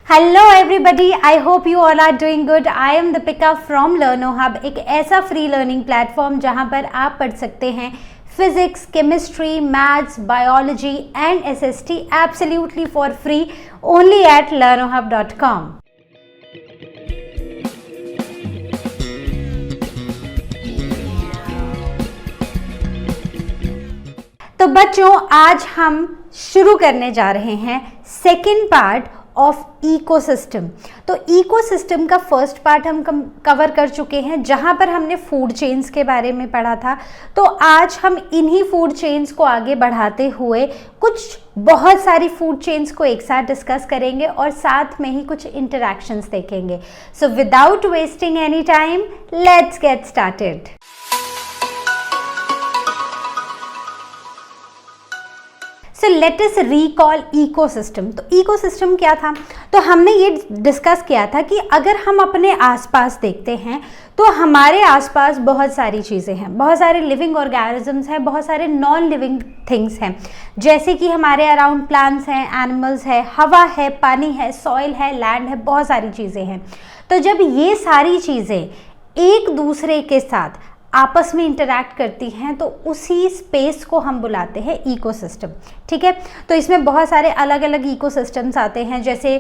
Hello everybody, I hope you all are doing good. I am Deepika from Learno Hub, एक ऐसा free learning platform जहां पर आप पढ़ सकते हैं physics, chemistry, maths, biology and SST absolutely for free only at learnohub.com। तो बच्चों, आज हम शुरू करने जा रहे हैं सेकेंड पार्ट ऑफ इकोसिस्टम। तो इकोसिस्टम का फर्स्ट पार्ट हम कवर कर चुके हैं, जहां पर हमने फूड चेन्स के बारे में पढ़ा था। तो आज हम इन्हीं फूड चेन्स को आगे बढ़ाते हुए कुछ बहुत सारी फूड चेन्स को एक साथ डिस्कस करेंगे और साथ में ही कुछ इंटरैक्शंस देखेंगे। So without wasting any time, let's get started. So let us recall ecosystem. तो इकोसिस्टम क्या था? तो हमने ये डिस्कस किया था कि अगर हम अपने आसपास देखते हैं तो हमारे आसपास बहुत सारी चीज़ें हैं, बहुत सारे लिविंग ऑर्गेनिजम्स हैं, बहुत सारे नॉन लिविंग थिंग्स हैं। जैसे कि हमारे अराउंड प्लांट्स हैं, एनिमल्स है, हवा है, पानी है, सॉइल है, लैंड है, बहुत सारी चीज़ें हैं। तो जब ये सारी चीज़ें एक दूसरे के साथ आपस में इंटरैक्ट करती हैं तो उसी स्पेस को हम बुलाते हैं इकोसिस्टम। ठीक है, तो इसमें बहुत सारे अलग अलग इकोसिस्टम्स आते हैं, जैसे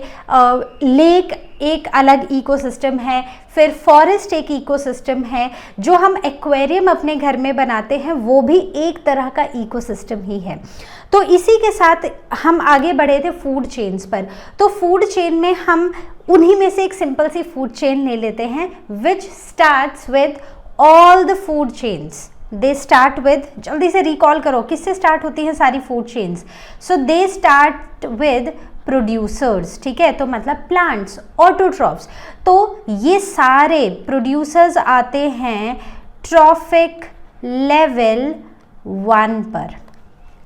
लेक एक अलग इकोसिस्टम है, फिर फॉरेस्ट एक इकोसिस्टम है, जो हम एक्वेरियम अपने घर में बनाते हैं वो भी एक तरह का इकोसिस्टम ही है। तो इसी के साथ हम आगे बढ़े थे फूड चेन्स पर। तो फूड चेन में हम उन्हीं में से एक सिंपल सी फूड चेन ले लेते हैं, विच starts with all the food chains. They start with, जल्दी से रिकॉल करो किससे स्टार्ट होती हैं सारी food chains. So they start with producers. ठीक है, तो मतलब प्लांट्स, ऑटोट्रॉफ्स। तो ये सारे प्रोड्यूसर्स आते हैं ट्रॉफिक लेवल 1 पर।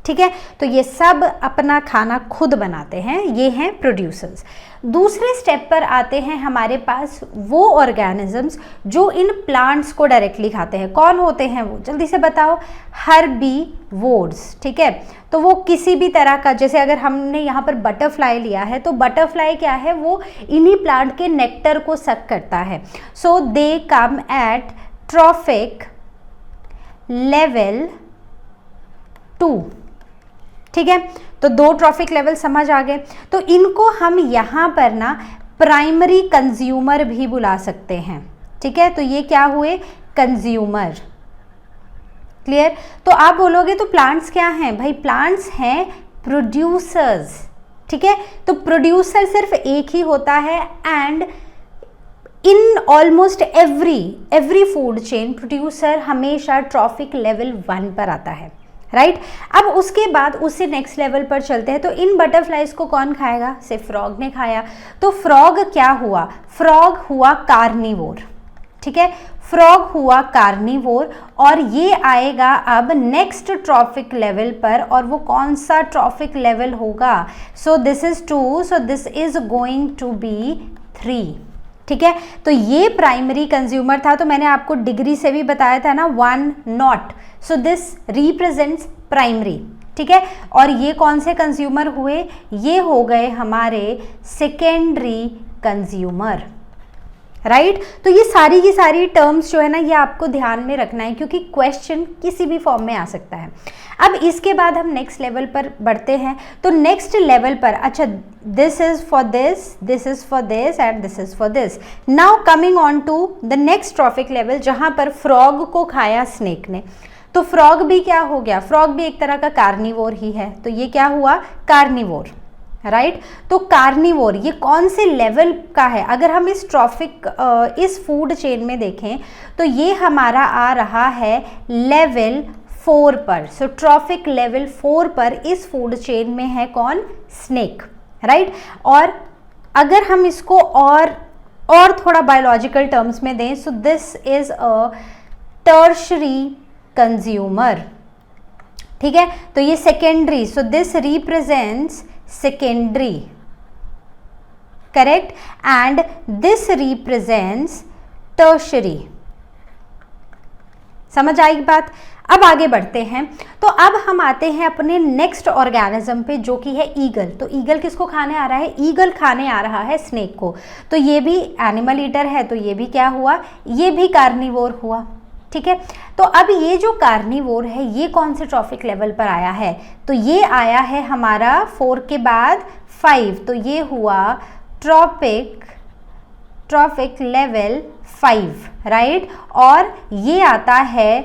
ठीक है, तो ये सब अपना खाना खुद बनाते हैं, ये हैं प्रोड्यूसर्स। दूसरे स्टेप पर आते हैं हमारे पास वो ऑर्गेनिजम्स जो इन प्लांट्स को डायरेक्टली खाते हैं। कौन होते हैं वो? जल्दी से बताओ। हर्बीवोर्स। ठीक है, तो वो किसी भी तरह का, जैसे अगर हमने यहाँ पर बटरफ्लाई लिया है तो बटरफ्लाई क्या है, वो इन्हीं प्लांट के नेक्टर को सक करता है। सो दे कम एट ट्रॉफिक लेवल 2। ठीक है, तो 2 ट्रॉफिक लेवल समझ आ गए। तो इनको हम यहाँ पर ना प्राइमरी कंज्यूमर भी बुला सकते हैं। ठीक है, तो ये क्या हुए? कंज्यूमर। क्लियर? तो आप बोलोगे तो प्लांट्स क्या हैं? भाई प्लांट्स हैं प्रोड्यूसर्स। ठीक है, तो प्रोड्यूसर सिर्फ एक ही होता है, and in almost every food chain producer हमेशा ट्रॉफिक लेवल 1 पर आता है। राइट, अब उसके बाद उससे नेक्स्ट लेवल पर चलते हैं। तो इन बटरफ्लाइज को कौन खाएगा? से फ्रॉग ने खाया। तो फ्रॉग क्या हुआ? फ्रॉग हुआ कार्निवोर। ठीक है, फ्रॉग हुआ कार्निवोर, और ये आएगा अब नेक्स्ट ट्रॉफिक लेवल पर, और वो कौन सा ट्रॉफिक लेवल होगा? So this is 2, so this is going to be 3। ठीक है, तो ये प्राइमरी कंज्यूमर था। तो मैंने आपको डिग्री से भी बताया था ना, 1 not. So this represents primary. ठीक है, और ये कौन से कंज्यूमर हुए? ये हो गए हमारे सेकेंडरी कंज्यूमर। राइट, तो ये सारी की सारी टर्म्स जो है ना, ये आपको ध्यान में रखना है, क्योंकि क्वेश्चन किसी भी फॉर्म में आ सकता है। अब इसके बाद हम नेक्स्ट लेवल पर बढ़ते हैं। तो नेक्स्ट लेवल पर, अच्छा, this is for this, this is for this and this is for this. Now coming on to the next trophic level, जहां पर फ्रॉग को खाया स्नेक ने। तो फ्रॉग भी क्या हो गया? फ्रॉग भी एक तरह का कार्निवोर ही है। तो ये क्या हुआ? कार्निवोर। राइट, तो कार्निवोर ये कौन से लेवल का है? अगर हम इस इस फूड चेन में देखें तो ये हमारा आ रहा है लेवल 4 पर। सो ट्रॉफिक लेवल 4 पर इस फूड चेन में है कौन? स्नेक। राइट, और अगर हम इसको और थोड़ा बायोलॉजिकल टर्म्स में दें, सो this is a tertiary consumer. ठीक है, तो ये secondary, so this represents secondary, correct, and this represents tertiary। समझ आई बात? अब आगे बढ़ते हैं। तो अब हम आते हैं अपने नेक्स्ट ऑर्गेनिज्म पे, जो कि है ईगल। तो ईगल किसको खाने आ रहा है? ईगल खाने आ रहा है स्नेक को। तो ये भी एनिमल ईटर है, तो ये भी क्या हुआ? ये भी कार्निवोर हुआ। ठीक है, तो अब ये जो कार्निवोर है ये कौन से ट्रॉफिक लेवल पर आया है? तो ये आया है हमारा 4 के बाद 5, तो ये हुआ ट्रॉफिक लेवल 5, राइट। और ये आता है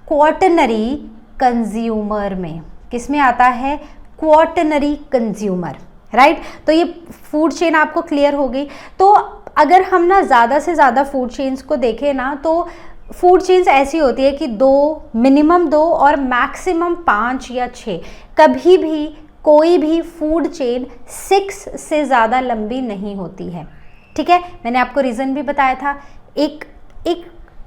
क्वाटरनरी कंज्यूमर में। किस में आता है? Quaternary consumer, right. तो ये फूड चेन आपको क्लियर हो गई। तो अगर हम ना ज़्यादा से ज़्यादा फूड चेन्स को देखें ना, तो फूड चेन्स ऐसी होती है कि 2, मिनिमम 2 और मैक्सिमम 5 या 6, कभी भी कोई भी फूड चेन 6 से ज़्यादा लंबी नहीं होती है। ठीक है, मैंने आपको रीज़न भी बताया था, एक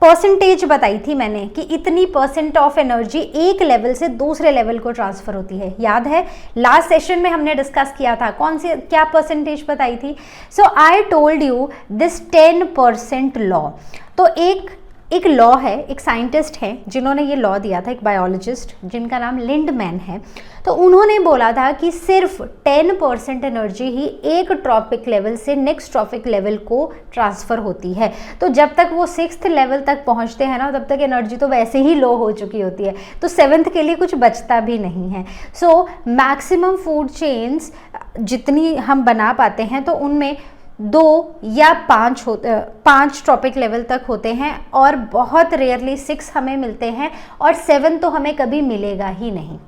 परसेंटेज बताई थी मैंने कि इतनी % ऑफ एनर्जी एक लेवल से दूसरे लेवल को ट्रांसफ़र होती है। याद है लास्ट सेशन में हमने डिस्कस किया था, कौन से क्या परसेंटेज बताई थी? So I told you this 10% law. तो एक लॉ है, एक साइंटिस्ट है जिन्होंने ये लॉ दिया था, एक बायोलॉजिस्ट जिनका नाम लिंडमैन है। तो उन्होंने बोला था कि सिर्फ 10% एनर्जी ही एक ट्रॉपिक लेवल से नेक्स्ट ट्रॉपिक लेवल को ट्रांसफ़र होती है। तो जब तक वो 6th लेवल तक पहुंचते हैं ना, तब तक एनर्जी तो वैसे ही लो हो चुकी होती है, तो 7th के लिए कुछ बचता भी नहीं है। सो मैक्सिमम फूड चेन्स जितनी हम बना पाते हैं, तो उनमें 2 या 5 ट्रॉपिक लेवल तक होते हैं, और बहुत रेयरली 6 हमें मिलते हैं, और 7 तो हमें कभी मिलेगा ही नहीं।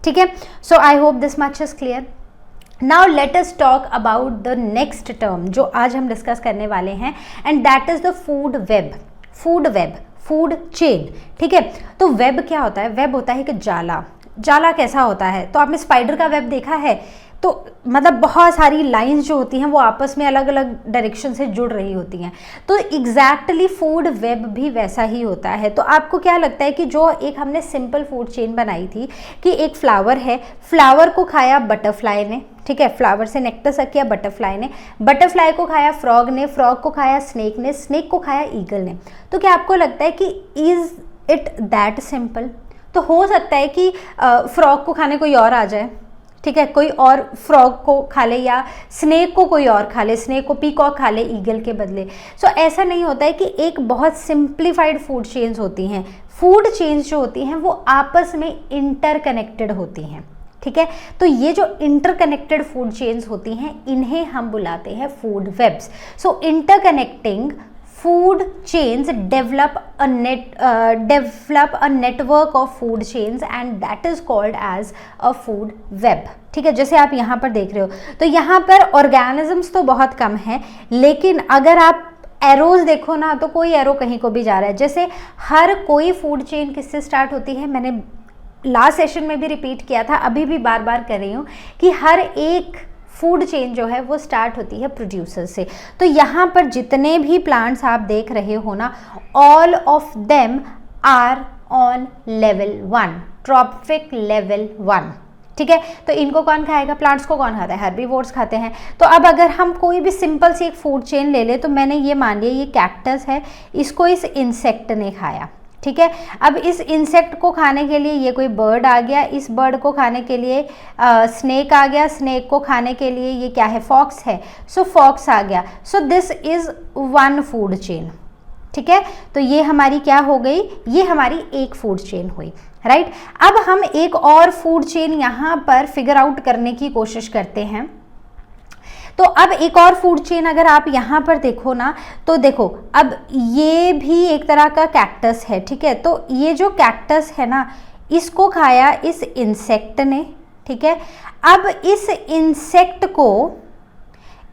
ठीक है, so I hope this much is clear. Now let us talk about the next term जो आज हम डिस्कस करने वाले हैं, and that is the food web, food chain. ठीक है, तो वेब क्या होता है? वेब होता है कि जाला कैसा होता है? तो आपने स्पाइडर का वेब देखा है? तो मतलब बहुत सारी लाइंस जो होती हैं वो आपस में अलग अलग डायरेक्शन से जुड़ रही होती हैं। तो एग्जैक्टली फूड वेब भी वैसा ही होता है। तो आपको क्या लगता है कि जो एक हमने सिंपल फूड चेन बनाई थी कि एक फ्लावर है, फ्लावर को खाया बटरफ्लाई ने, ठीक है, फ्लावर से नेक्टर सक किया बटरफ्लाई ने, बटरफ्लाई को खाया फ्रॉग ने, फ्रॉग को खाया स्नेक ने, स्नेक को खाया ईगल ने। तो क्या आपको लगता है कि इज इट दैट सिंपल? तो हो सकता है कि फ्रॉग को खाने कोई और आ जाए, ठीक है, कोई और फ्रॉग को खा ले, या स्नेक को कोई और खा ले, स्नेक को पीकॉक खा ले ईगल के बदले। सो ऐसा नहीं होता है कि एक बहुत सिंप्लीफाइड फूड चेन्स होती हैं। फूड चेन्स जो होती हैं वो आपस में इंटरकनेक्टेड होती हैं। ठीक है, तो ये जो इंटरकनेक्टेड फूड चेन्स होती हैं इन्हें हम बुलाते हैं food webs. So interconnecting food chains develop a network of food chains and that is called as a food web। ठीक है, जैसे आप यहाँ पर देख रहे हो, तो यहाँ पर ऑर्गेनिजम्स तो बहुत कम है, लेकिन अगर आप एरोज देखो ना, तो कोई एरो कहीं को भी जा रहा है। जैसे हर कोई फूड चेन किससे स्टार्ट होती है? मैंने लास्ट सेशन में भी रिपीट किया था, अभी भी बार बार कर रही हूँ कि हर एक फूड चेन जो है वो स्टार्ट होती है प्रोड्यूसर से। तो यहाँ पर जितने भी प्लांट्स आप देख रहे हो ना, all of them are on level 1, trophic level 1। ठीक है, तो इनको कौन खाएगा? प्लांट्स को कौन खाता है? हर्बीवोर्स खाते हैं। तो अब अगर हम कोई भी सिंपल सी एक फूड चेन ले ले, तो मैंने ये मान लिया ये कैक्टस है, इसको इस इंसेक्ट ने खाया। ठीक है, अब इस इंसेक्ट को खाने के लिए ये कोई बर्ड आ गया, इस बर्ड को खाने के लिए स्नेक आ गया, स्नेक को खाने के लिए ये क्या है? फॉक्स है, सो फॉक्स आ गया। सो दिस इज 1 फूड चेन। ठीक है, तो ये हमारी क्या हो गई? ये हमारी एक फूड चेन हुई, राइट। अब हम एक और फूड चेन यहाँ पर फिगर आउट करने की कोशिश करते हैं। तो अब एक और फूड चेन अगर आप यहाँ पर देखो ना, तो देखो अब ये भी एक तरह का कैक्टस है। ठीक है, तो ये जो कैक्टस है ना, इसको खाया इस इंसेक्ट ने। ठीक है, अब इस इंसेक्ट को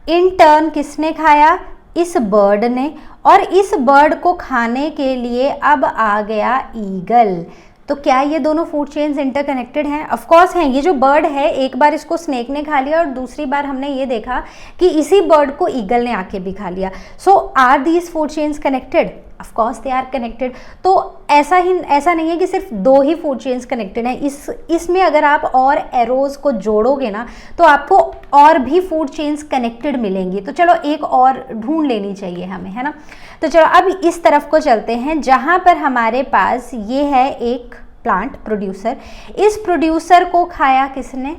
इन टर्न किसने खाया? इस बर्ड ने, और इस बर्ड को खाने के लिए अब आ गया ईगल। तो क्या ये दोनों फूड चेन्स इंटरकनेक्टेड हैं? ऑफ कोर्स हैं। ये जो बर्ड है, एक बार इसको स्नेक ने खा लिया और दूसरी बार हमने ये देखा कि इसी बर्ड को ईगल ने आके भी खा लिया। So are these food chains connected? Of course they are connected. तो ऐसा नहीं है कि सिर्फ 2 ही फूड चेन्स कनेक्टेड हैं। इसमें अगर आप और एरोज को जोड़ोगे ना, तो आपको और भी फूड चेन्स कनेक्टेड मिलेंगी। तो चलो एक और ढूंढ लेनी चाहिए हमें, है ना। तो चलो अब इस तरफ को चलते हैं, जहाँ पर हमारे पास ये है एक प्लांट प्रोड्यूसर। इस प्रोड्यूसर को खाया किसने?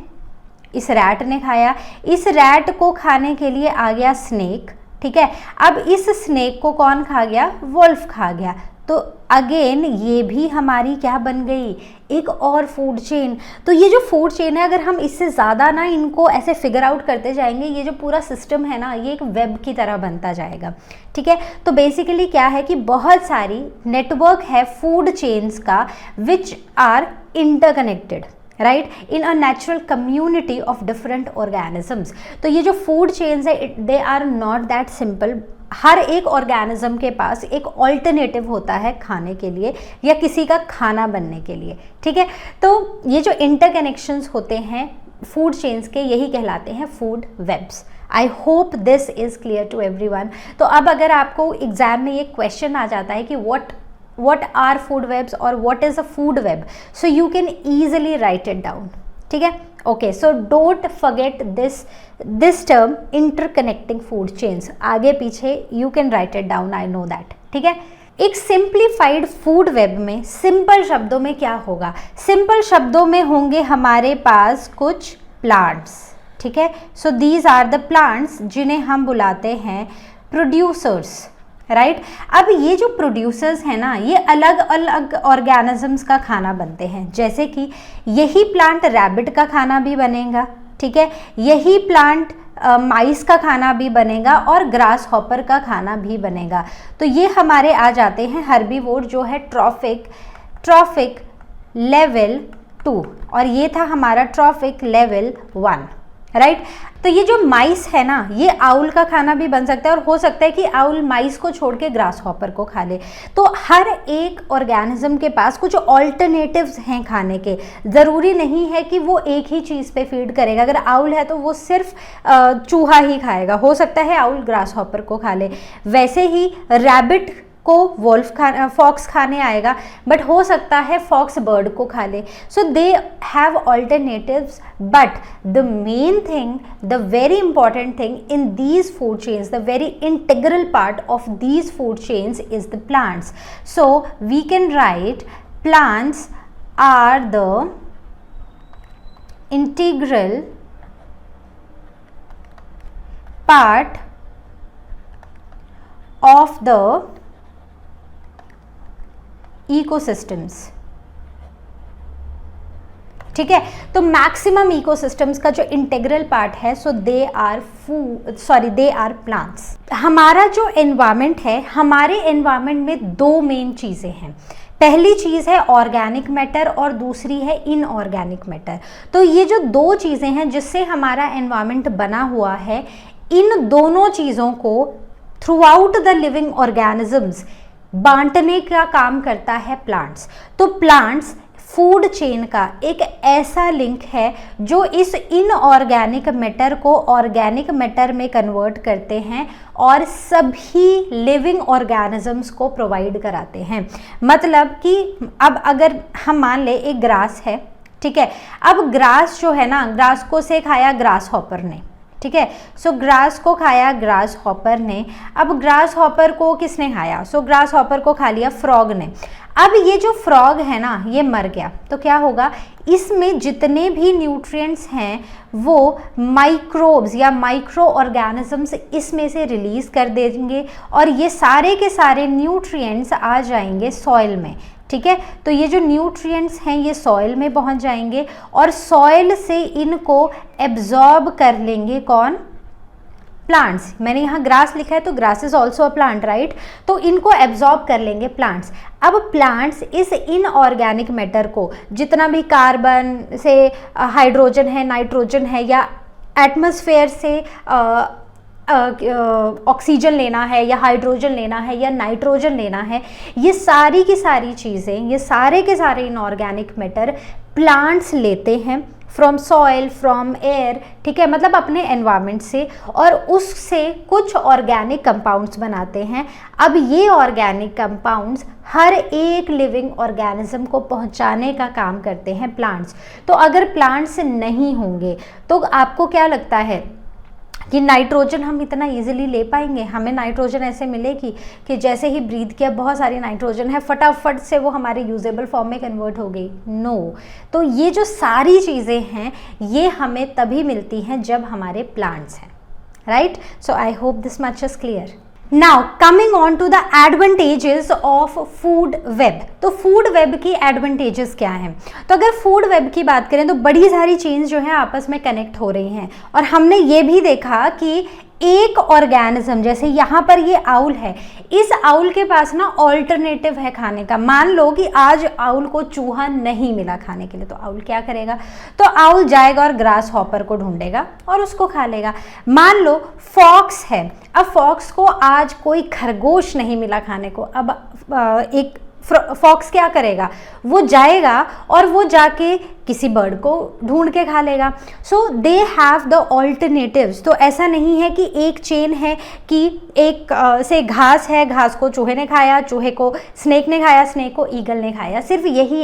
इस रैट ने खाया। इस रैट को खाने के लिए आ गया स्नेक, ठीक है। अब इस स्नेक को कौन खा गया? वुल्फ खा गया। तो अगेन ये भी हमारी क्या बन गई? एक और फूड चेन। तो ये जो फूड चेन है, अगर हम इससे ज़्यादा ना इनको ऐसे फिगर आउट करते जाएंगे, ये जो पूरा सिस्टम है ना, ये एक वेब की तरह बनता जाएगा, ठीक है। तो बेसिकली क्या है कि बहुत सारी नेटवर्क है फूड चेन्स का which are interconnected, right, in a natural community of different organisms. तो ये जो फूड चेन्स है, they are not that simple. हर एक ऑर्गेनिज्म के पास एक ऑल्टरनेटिव होता है खाने के लिए या किसी का खाना बनने के लिए, ठीक है। तो ये जो इंटरकनेक्शंस होते हैं फूड चेन्स के, यही कहलाते हैं food webs. I hope this is clear to everyone. तो अब अगर आपको एग्जाम में ये क्वेश्चन आ जाता है कि what are food webs or what is a food web, so you can easily write it down, ठीक है। okay, so don't forget this term interconnecting food chains, आगे पीछे you can write it down, I know that, ठीक है। एक simplified food web में simple शब्दों में क्या होगा? सिंपल शब्दों में होंगे हमारे पास कुछ प्लांट्स, ठीक है। So these are the plants जिन्हें हम बुलाते हैं प्रोड्यूसर्स, राइट। अब ये जो प्रोड्यूसर्स हैं ना, ये अलग अलग ऑर्गेनिजम्स का खाना बनते हैं। जैसे कि यही प्लांट रैबिट का खाना भी बनेगा, ठीक है। यही प्लांट माइस का खाना भी बनेगा और ग्रास हॉपर का खाना भी बनेगा। तो ये हमारे आ जाते हैं हर्बीवोर जो है ट्रॉफिक लेवल 2 और ये था हमारा ट्रॉफिक लेवल 1, राइट। तो ये जो माइस है ना, ये आउल का खाना भी बन सकता है और हो सकता है कि आउल माइस को छोड़ के ग्रास हॉपर को खा ले। तो हर एक ऑर्गेनिज्म के पास कुछ ऑल्टरनेटिव्स हैं खाने के। ज़रूरी नहीं है कि वो एक ही चीज़ पे फीड करेगा। अगर आउल है तो वो सिर्फ चूहा ही खाएगा, हो सकता है आउल ग्रास हॉपर को खा ले। वैसे ही रैबिट को फॉक्स खाने आएगा, बट हो सकता है फॉक्स बर्ड को खा ले। So they have alternatives, but the main thing, the very important thing in these food chains, the very integral part of these food chains is the plants. So we can write plants are the integral part of the ecosystems, ठीक है। तो maximum ecosystems का जो integral part है, सो they are plants. हमारा जो environment है, हमारे एनवायरनमेंट में दो मेन चीज़ें हैं। पहली चीज़ है ऑर्गेनिक मैटर और दूसरी है इनऑर्गेनिक मैटर। तो ये जो दो चीज़ें हैं जिससे हमारा एनवायरनमेंट बना हुआ है, इन दोनों चीज़ों को through out the living organisms बांटने का काम करता है प्लांट्स। तो प्लांट्स फूड चेन का एक ऐसा लिंक है जो इस इनऑर्गेनिक मैटर को ऑर्गेनिक मैटर में कन्वर्ट करते हैं और सभी लिविंग ऑर्गेनिजम्स को प्रोवाइड कराते हैं। मतलब कि अब अगर हम मान ले एक ग्रास है, ठीक है। अब ग्रास जो है ना, ग्रास को से खाया ग्रास हॉपर ने, ठीक है। सो ग्रास को खाया ग्रास हॉपर ने। अब ग्रास हॉपर को किसने खाया? सो ग्रास हॉपर को खा लिया फ्रॉग ने। अब ये जो फ्रॉग है ना, ये मर गया तो क्या होगा? इसमें जितने भी न्यूट्रिएंट्स हैं वो माइक्रोब्स या माइक्रो ऑर्गेनिजम्स इसमें से रिलीज कर देंगे और ये सारे के सारे न्यूट्रिएंट्स आ जाएंगे सॉइल में, ठीक है। तो ये जो न्यूट्रिएंट्स हैं ये सॉइल में पहुंच जाएंगे और सॉइल से इनको एब्जॉर्ब कर लेंगे कौन? प्लांट्स। मैंने यहाँ ग्रास लिखा है तो grass is also a plant, right. तो इनको एब्जॉर्ब कर लेंगे प्लांट्स। अब प्लांट्स इस इनऑर्गेनिक मैटर को, जितना भी कार्बन से हाइड्रोजन है, नाइट्रोजन है या एटमॉस्फेयर से ऑक्सीजन लेना है या हाइड्रोजन लेना है या नाइट्रोजन लेना है, ये सारी की सारी चीज़ें, ये सारे के सारे इनऑर्गेनिक मैटर प्लांट्स लेते हैं फ्रॉम सॉइल, फ्रॉम एयर, ठीक है, मतलब अपने एनवायरनमेंट से, और उससे कुछ ऑर्गेनिक कंपाउंड्स बनाते हैं। अब ये ऑर्गेनिक कंपाउंड्स हर एक लिविंग ऑर्गेनिज्म को पहुंचाने का काम करते हैं प्लांट्स। तो अगर प्लांट्स नहीं होंगे तो आपको क्या लगता है कि नाइट्रोजन हम इतना इजीली ले पाएंगे, हमें नाइट्रोजन ऐसे मिलेगी कि जैसे ही ब्रीथ किया बहुत सारी नाइट्रोजन है, फटाफट से वो हमारे यूजेबल फॉर्म में कन्वर्ट हो गई? नो। तो ये जो सारी चीज़ें हैं ये हमें तभी मिलती हैं जब हमारे प्लांट्स हैं, right? So I hope this much is clear. Now coming on to the advantages of food web. तो फूड वेब की एडवांटेजेस क्या हैं? तो अगर फूड वेब की बात करें तो बड़ी सारी चेन्स जो है आपस में कनेक्ट हो रही हैं, और हमने ये भी देखा कि एक ऑर्गेनिज्म, जैसे यहाँ पर ये आउल है, इस आउल के पास ना ऑल्टरनेटिव है खाने का। मान लो कि आज आउल को चूहा नहीं मिला खाने के लिए, तो आउल क्या करेगा? तो आउल जाएगा और ग्रास हॉपर को ढूंढेगा और उसको खा लेगा। मान लो फॉक्स है, अब फॉक्स को आज कोई खरगोश नहीं मिला खाने को, अब एक फॉक्स क्या करेगा? वो जाएगा और वो जाके किसी बर्ड को ढूंढ के खा लेगा। सो दे हैव द ऑल्टरनेटिव्स। तो ऐसा नहीं है कि एक चेन है कि एक से घास है, घास को चूहे ने खाया, चूहे को स्नेक ने खाया, स्नेक को ईगल ने खाया। सिर्फ यही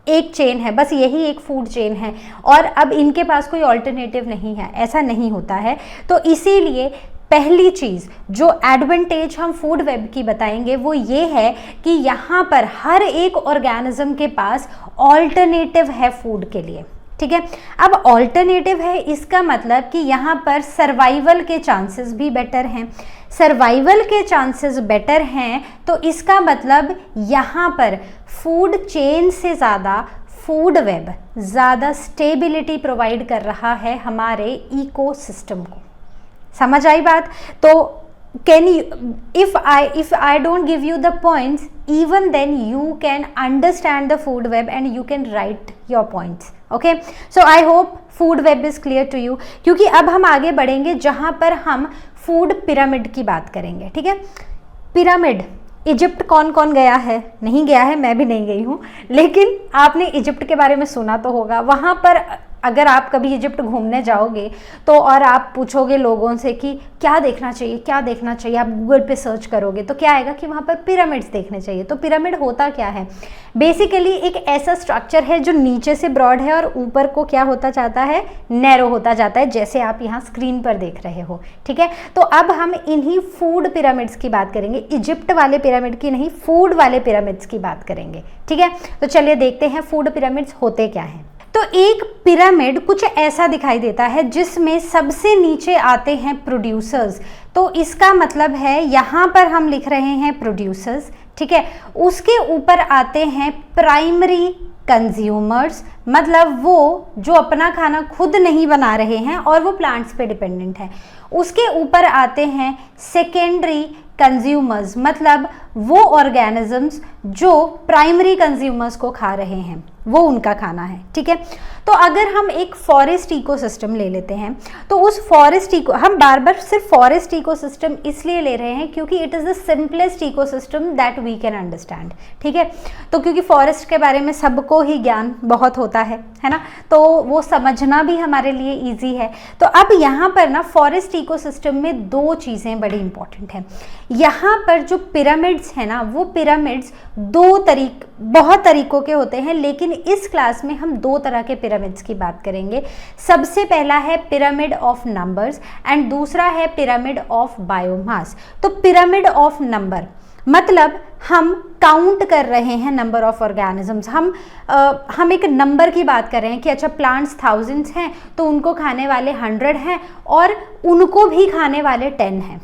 एक चेन है, बस यही एक फूड चेन है और अब इनके पास कोई ऑल्टरनेटिव नहीं है, ऐसा नहीं होता है। तो इसीलिए पहली चीज़ जो एडवांटेज हम फूड वेब की बताएंगे वो ये है कि यहाँ पर हर एक ऑर्गेनिज्म के पास ऑल्टरनेटिव है फूड के लिए, ठीक है? अब ऑल्टरनेटिव है, इसका मतलब कि यहाँ पर सर्वाइवल के चांसेस भी बेटर हैं। सर्वाइवल के चांसेस बेटर हैं तो इसका मतलब यहाँ पर फूड चेन से ज़्यादा फूड वेब ज़्यादा स्टेबिलिटी प्रोवाइड कर रहा है हमारे इकोसिस्टम को। समझ आई बात? तो can you, if I don't give you the points, even then you can understand the food web and you can write your points. Okay, so I hope food web is clear to you. क्योंकि अब हम आगे बढ़ेंगे जहां पर हम food pyramid की बात करेंगे, ठीक है? पिरामिड, इजिप्ट कौन कौन गया है? नहीं गया है, मैं भी नहीं गई हूँ, लेकिन आपने इजिप्ट के बारे में सुना तो होगा। वहाँ पर अगर आप कभी इजिप्ट घूमने जाओगे तो और आप पूछोगे लोगों से कि क्या देखना चाहिए, क्या देखना चाहिए, आप गूगल पे सर्च करोगे तो क्या आएगा कि वहाँ पर पिरामिड्स देखने चाहिए। तो पिरामिड होता क्या है? बेसिकली एक ऐसा स्ट्रक्चर है जो नीचे से ब्रॉड है और ऊपर को क्या होता जाता है? नैरो होता जाता है, जैसे आप यहाँ स्क्रीन पर देख रहे हो, ठीक है? तो अब हम इन्हीं फूड पिरामिड्स की बात करेंगे, इजिप्ट वाले पिरामिड की नहीं, फूड वाले पिरामिड्स की बात करेंगे, ठीक है? तो चलिए देखते हैं फूड पिरामिड्स होते क्या हैं। तो एक पिरामिड कुछ ऐसा दिखाई देता है जिसमें सबसे नीचे आते हैं प्रोड्यूसर्स। तो इसका मतलब है यहाँ पर हम लिख रहे हैं प्रोड्यूसर्स, ठीक है? उसके ऊपर आते हैं प्राइमरी कंज्यूमर्स, मतलब वो जो अपना खाना खुद नहीं बना रहे हैं और वो प्लांट्स पे डिपेंडेंट है। उसके ऊपर आते हैं सेकेंडरी कंज्यूमर्स, मतलब वो ऑर्गेनिजम्स जो प्राइमरी कंज्यूमर्स को खा रहे हैं, वो उनका खाना है, ठीक है? तो अगर हम एक फॉरेस्ट इकोसिस्टम ले लेते हैं तो उस फॉरेस्ट हम बार बार सिर्फ फॉरेस्ट इकोसिस्टम इसलिए ले रहे हैं क्योंकि it is the simplest ecosystem that we can understand, ठीक है? तो क्योंकि फॉरेस्ट के बारे में सबको ही ज्ञान बहुत होता है ना, तो वो समझना भी हमारे लिए ईजी है। तो अब यहाँ पर ना फॉरेस्ट इकोसिस्टम में दो चीज़ें बड़ी इंपॉर्टेंट हैं। यहाँ पर जो पिरामिड्स हैं ना, वो पिरामिड्स बहुत तरीकों के होते हैं, लेकिन इस क्लास में हम दो तरह के पिरामिड्स की बात करेंगे। सबसे पहला है पिरामिड ऑफ नंबर्स एंड दूसरा है पिरामिड ऑफ बायोमास। तो पिरामिड ऑफ नंबर मतलब हम काउंट कर रहे हैं नंबर ऑफ ऑर्गेनिजम्स, हम एक नंबर की बात कर रहे हैं कि अच्छा प्लांट्स थाउजेंड्स हैं तो उनको खाने वाले 100 हैं और उनको भी खाने वाले 10 हैं।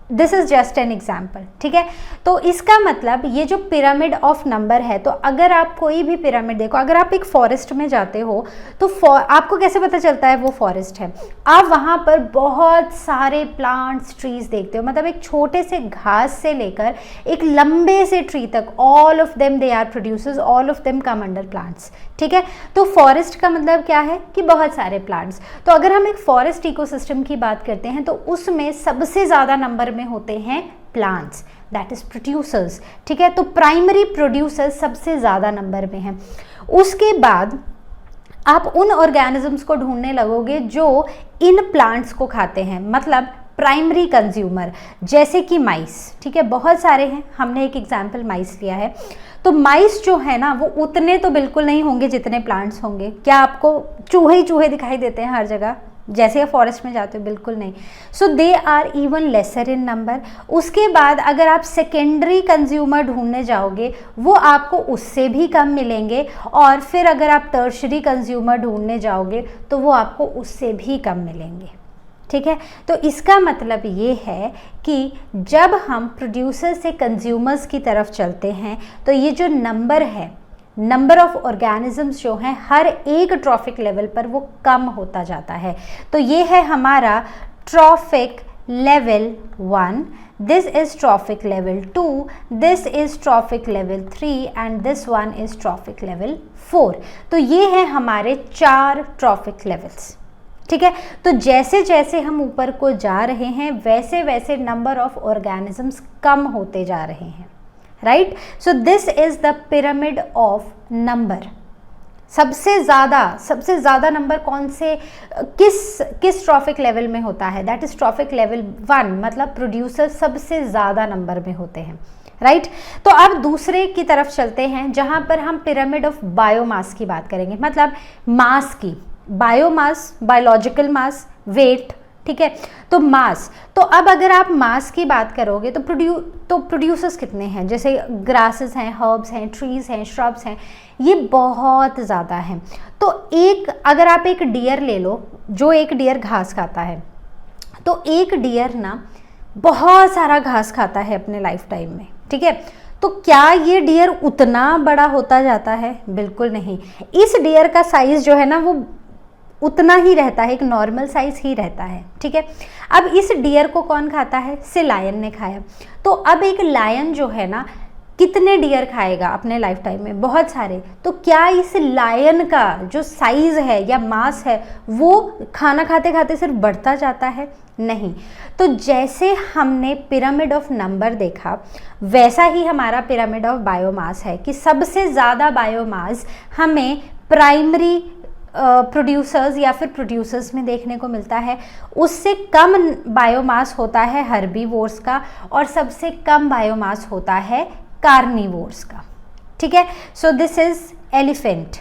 This is just an example, ठीक है? तो इसका मतलब ये जो पिरामिड ऑफ नंबर है, तो अगर आप कोई भी पिरामिड देखो, अगर आप एक फॉरेस्ट में जाते हो तो आपको कैसे पता चलता है वो फॉरेस्ट है? आप वहाँ पर बहुत सारे प्लांट्स, ट्रीज देखते हो, मतलब एक छोटे से घास से लेकर एक लंबे से ट्री तक, all of them they are producers, all of them come under plants, ठीक है? तो फॉरेस्ट का मतलब क्या है कि बहुत सारे प्लांट्स। तो अगर हम एक फॉरेस्ट इकोसिस्टम की बात करते हैं तो उसमें सबसे ज़्यादा नंबर में होते हैं प्लांट्स, दैट इज प्रोड्यूसर्स, ठीक है? तो प्राइमरी प्रोड्यूसर्स सबसे ज़्यादा नंबर में हैं। उसके बाद आप उन ऑर्गेनिजम्स को ढूंढने लगोगे जो इन प्लांट्स को खाते हैं, मतलब प्राइमरी कंज्यूमर, जैसे कि माइस, ठीक है? बहुत सारे हैं, हमने एक एग्जाम्पल माइस लिया है। तो माइस जो है ना वो उतने तो बिल्कुल नहीं होंगे जितने प्लांट्स होंगे। क्या आपको चूहे ही चूहे दिखाई देते हैं हर जगह? जैसे आप फॉरेस्ट में जाते हो, बिल्कुल नहीं। So they are even lesser in number. उसके बाद अगर आप सेकेंडरी कंज्यूमर ढूंढने जाओगे वो आपको उससे भी कम मिलेंगे, और फिर अगर आप टर्शरी कंज्यूमर ढूंढने जाओगे तो वो आपको उससे भी कम मिलेंगे। ठीक है, तो इसका मतलब ये है कि जब हम प्रोड्यूसर से कंज्यूमर्स की तरफ चलते हैं तो ये जो नंबर है, नंबर ऑफ ऑर्गेनिजम्स जो हैं हर एक ट्रॉफिक लेवल पर वो कम होता जाता है। तो ये है हमारा trophic level 1, this is trophic level 2, this is trophic level 3 and this one is trophic level 4। तो ये है हमारे 4 ट्रॉफिक लेवल्स। ठीक है, तो जैसे जैसे हम ऊपर को जा रहे हैं वैसे वैसे नंबर ऑफ ऑर्गेनिजम्स कम होते जा रहे हैं, right. So this is the pyramid of number. सबसे ज़्यादा नंबर कौन से किस ट्रॉफिक लेवल में होता है? दैट इज ट्रॉफिक लेवल 1, मतलब प्रोड्यूसर सबसे ज़्यादा नंबर में होते हैं, राइट। तो अब दूसरे की तरफ चलते हैं जहां पर हम पिरामिड ऑफ बायोमास की बात करेंगे, मतलब मास की, बायोमास, बायोलॉजिकल मास, वेट, ठीक है, तो मास। तो अब अगर आप मास की बात करोगे तो प्रोड्यूसर्स कितने हैं? जैसे ग्रासेस हैं, हर्ब्स हैं, ट्रीज हैं, श्रब्स हैं, ये बहुत ज़्यादा हैं। तो अगर आप एक डियर ले लो, जो एक डियर घास खाता है, तो एक डियर ना बहुत सारा घास खाता है अपने लाइफ टाइम में, ठीक है। तो क्या ये डियर उतना बड़ा होता जाता है? बिल्कुल नहीं। इस डियर का साइज जो है ना वो उतना ही रहता है, एक नॉर्मल साइज ही रहता है, ठीक है। अब इस डियर को कौन खाता है? से लायन ने खाया। तो अब एक लायन जो है ना कितने डियर खाएगा अपने लाइफ टाइम में? बहुत सारे। तो क्या इस लायन का जो साइज है या मास है वो खाना खाते खाते सिर्फ बढ़ता जाता है? नहीं। तो जैसे हमने पिरामिड ऑफ नंबर देखा वैसा ही हमारा पिरामिड ऑफ बायोमास है कि सबसे ज़्यादा बायोमास हमें प्राइमरी प्रोड्यूसर्स या फिर प्रोड्यूसर्स में देखने को मिलता है। उससे कम बायोमास होता है हर्बीवोर्स का, और सबसे कम बायोमास होता है कार्निवोर्स का, ठीक है। So this is elephant,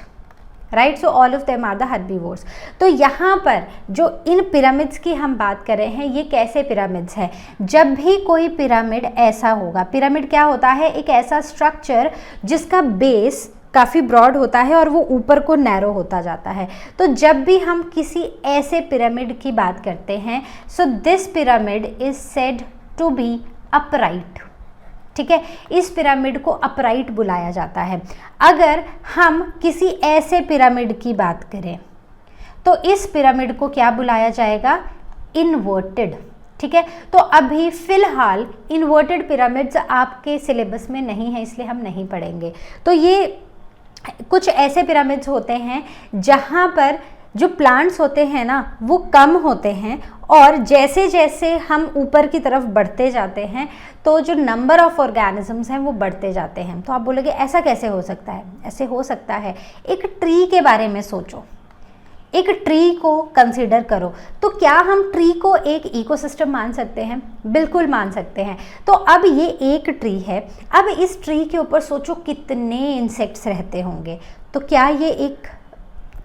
right. So all of them are the herbivores. तो यहाँ पर जो इन पिरामिड्स की हम बात कर रहे हैं, ये कैसे पिरामिड्स हैं? जब भी कोई पिरामिड ऐसा होगा, पिरामिड क्या होता है? एक ऐसा स्ट्रक्चर जिसका बेस काफ़ी ब्रॉड होता है और वो ऊपर को नैरो होता जाता है। तो जब भी हम किसी ऐसे पिरामिड की बात करते हैं, so this pyramid is said to be upright, ठीक है। इस पिरामिड को अपराइट बुलाया जाता है। अगर हम किसी ऐसे पिरामिड की बात करें तो इस पिरामिड को क्या बुलाया जाएगा? इन्वर्टेड, ठीक है। तो अभी फिलहाल इन्वर्टेड पिरामिड्स आपके सिलेबस में नहीं है, इसलिए हम नहीं पढ़ेंगे। तो ये कुछ ऐसे पिरामिड्स होते हैं जहाँ पर जो प्लांट्स होते हैं ना वो कम होते हैं, और जैसे जैसे हम ऊपर की तरफ बढ़ते जाते हैं तो जो नंबर ऑफ ऑर्गेनिजम्स हैं वो बढ़ते जाते हैं। तो आप बोलोगे ऐसा कैसे हो सकता है? ऐसे हो सकता है, एक ट्री के बारे में सोचो, एक ट्री को कंसीडर करो। तो क्या हम ट्री को एक इकोसिस्टम मान सकते हैं? बिल्कुल मान सकते हैं। तो अब ये एक ट्री है, अब इस ट्री के ऊपर सोचो कितने इंसेक्ट्स रहते होंगे। तो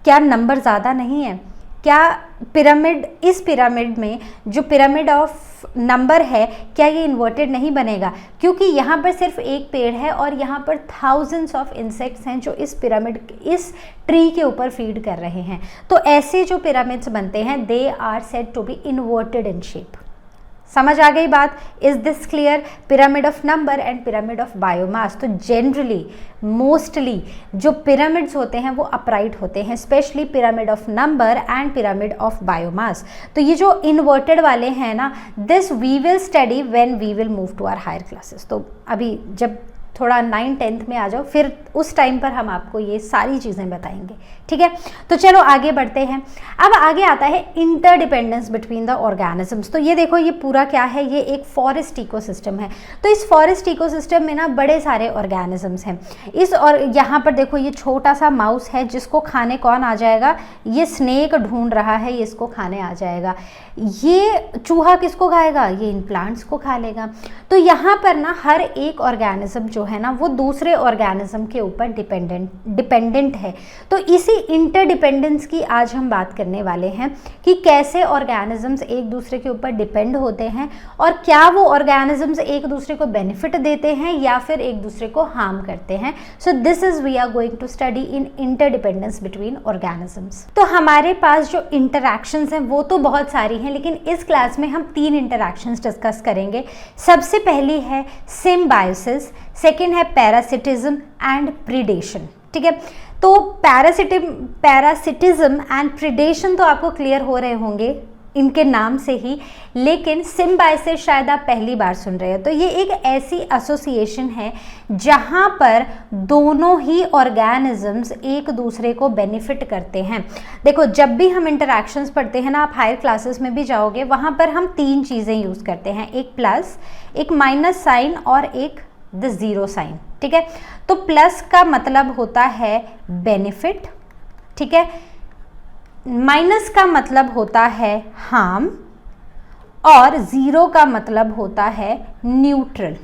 क्या नंबर ज़्यादा नहीं है? क्या पिरामिड, इस पिरामिड में जो पिरामिड ऑफ नंबर है, क्या ये इन्वर्टेड नहीं बनेगा? क्योंकि यहाँ पर सिर्फ एक पेड़ है और यहाँ पर थाउजेंड्स ऑफ इंसेक्ट्स हैं जो इस पिरामिड, इस ट्री के ऊपर फीड कर रहे हैं। तो ऐसे जो पिरामिड्स बनते हैं they are said to be inverted in shape. समझ आ गई बात? Is this clear? Pyramid of number and pyramid of biomass. तो जनरली मोस्टली जो पिरामिड्स होते हैं वो अपराइट होते हैं, specially pyramid of number and pyramid of biomass. तो ये जो इन्वर्टेड वाले हैं ना, this we will study when we will move to our higher classes. तो अभी जब थोड़ा 9th-10th में आ जाओ, फिर उस टाइम पर हम आपको ये सारी चीज़ें बताएंगे, ठीक है। तो चलो आगे बढ़ते हैं। अब आगे आता है इंटरडिपेंडेंस बिटवीन द ऑर्गेनिजम्स। तो ये देखो, ये पूरा क्या है? ये एक फॉरेस्ट इकोसिस्टम है। तो इस फॉरेस्ट इकोसिस्टम में ना बड़े सारे ऑर्गेनिजम्स हैं। और यहाँ पर देखो, ये छोटा सा माउस है जिसको खाने कौन आ जाएगा? ये स्नेक ढूंढ रहा है, ये इसको खाने आ जाएगा। ये चूहा किसको खाएगा, ये इन प्लांट्स को खा लेगा। तो यहाँ पर ना हर एक ऑर्गेनिज्म जो है ना वो दूसरे ऑर्गेनिज्म के ऊपर डिपेंडेंट है। तो इसी इंटरडिपेंडेंस की आज हम बात करने वाले हैं कि कैसे ऑर्गेनिजम्स एक दूसरे के ऊपर डिपेंड होते हैं और क्या वो ऑर्गेनिजम्स एक दूसरे को बेनिफिट देते हैं या फिर एक दूसरे को हार्म करते हैं। So this is we are going to study in interdependence between organisms. तो हमारे पास जो इंटरैक्शंस हैं वो तो बहुत सारी हैं, लेकिन इस क्लास में हम 3 इंटरैक्शंस डिस्कस करेंगे। सबसे पहली है सिम्बायोसिस, सेकेंड है पैरासिटिज्म एंड प्रीडेशन। ठीक है, तो पैरासिटिज्म एंड प्रीडेशन तो आपको क्लियर हो रहे होंगे इनके नाम से ही, लेकिन सिम्बायोसिस शायद आप पहली बार सुन रहे हो। तो ये एक ऐसी एसोसिएशन है जहाँ पर दोनों ही ऑर्गेनिजम्स एक दूसरे को बेनिफिट करते हैं। देखो, जब भी हम इंटरैक्शंस पढ़ते हैं ना, आप हायर क्लासेस में भी जाओगे, वहाँ पर हम 3 चीज़ें यूज़ करते हैं, एक प्लस, एक माइनस साइन और एक द ज़ीरो साइन। ठीक है, तो प्लस का मतलब होता है बेनिफिट, ठीक है, माइनस का मतलब होता है हार्म और ज़ीरो का मतलब होता है न्यूट्रल।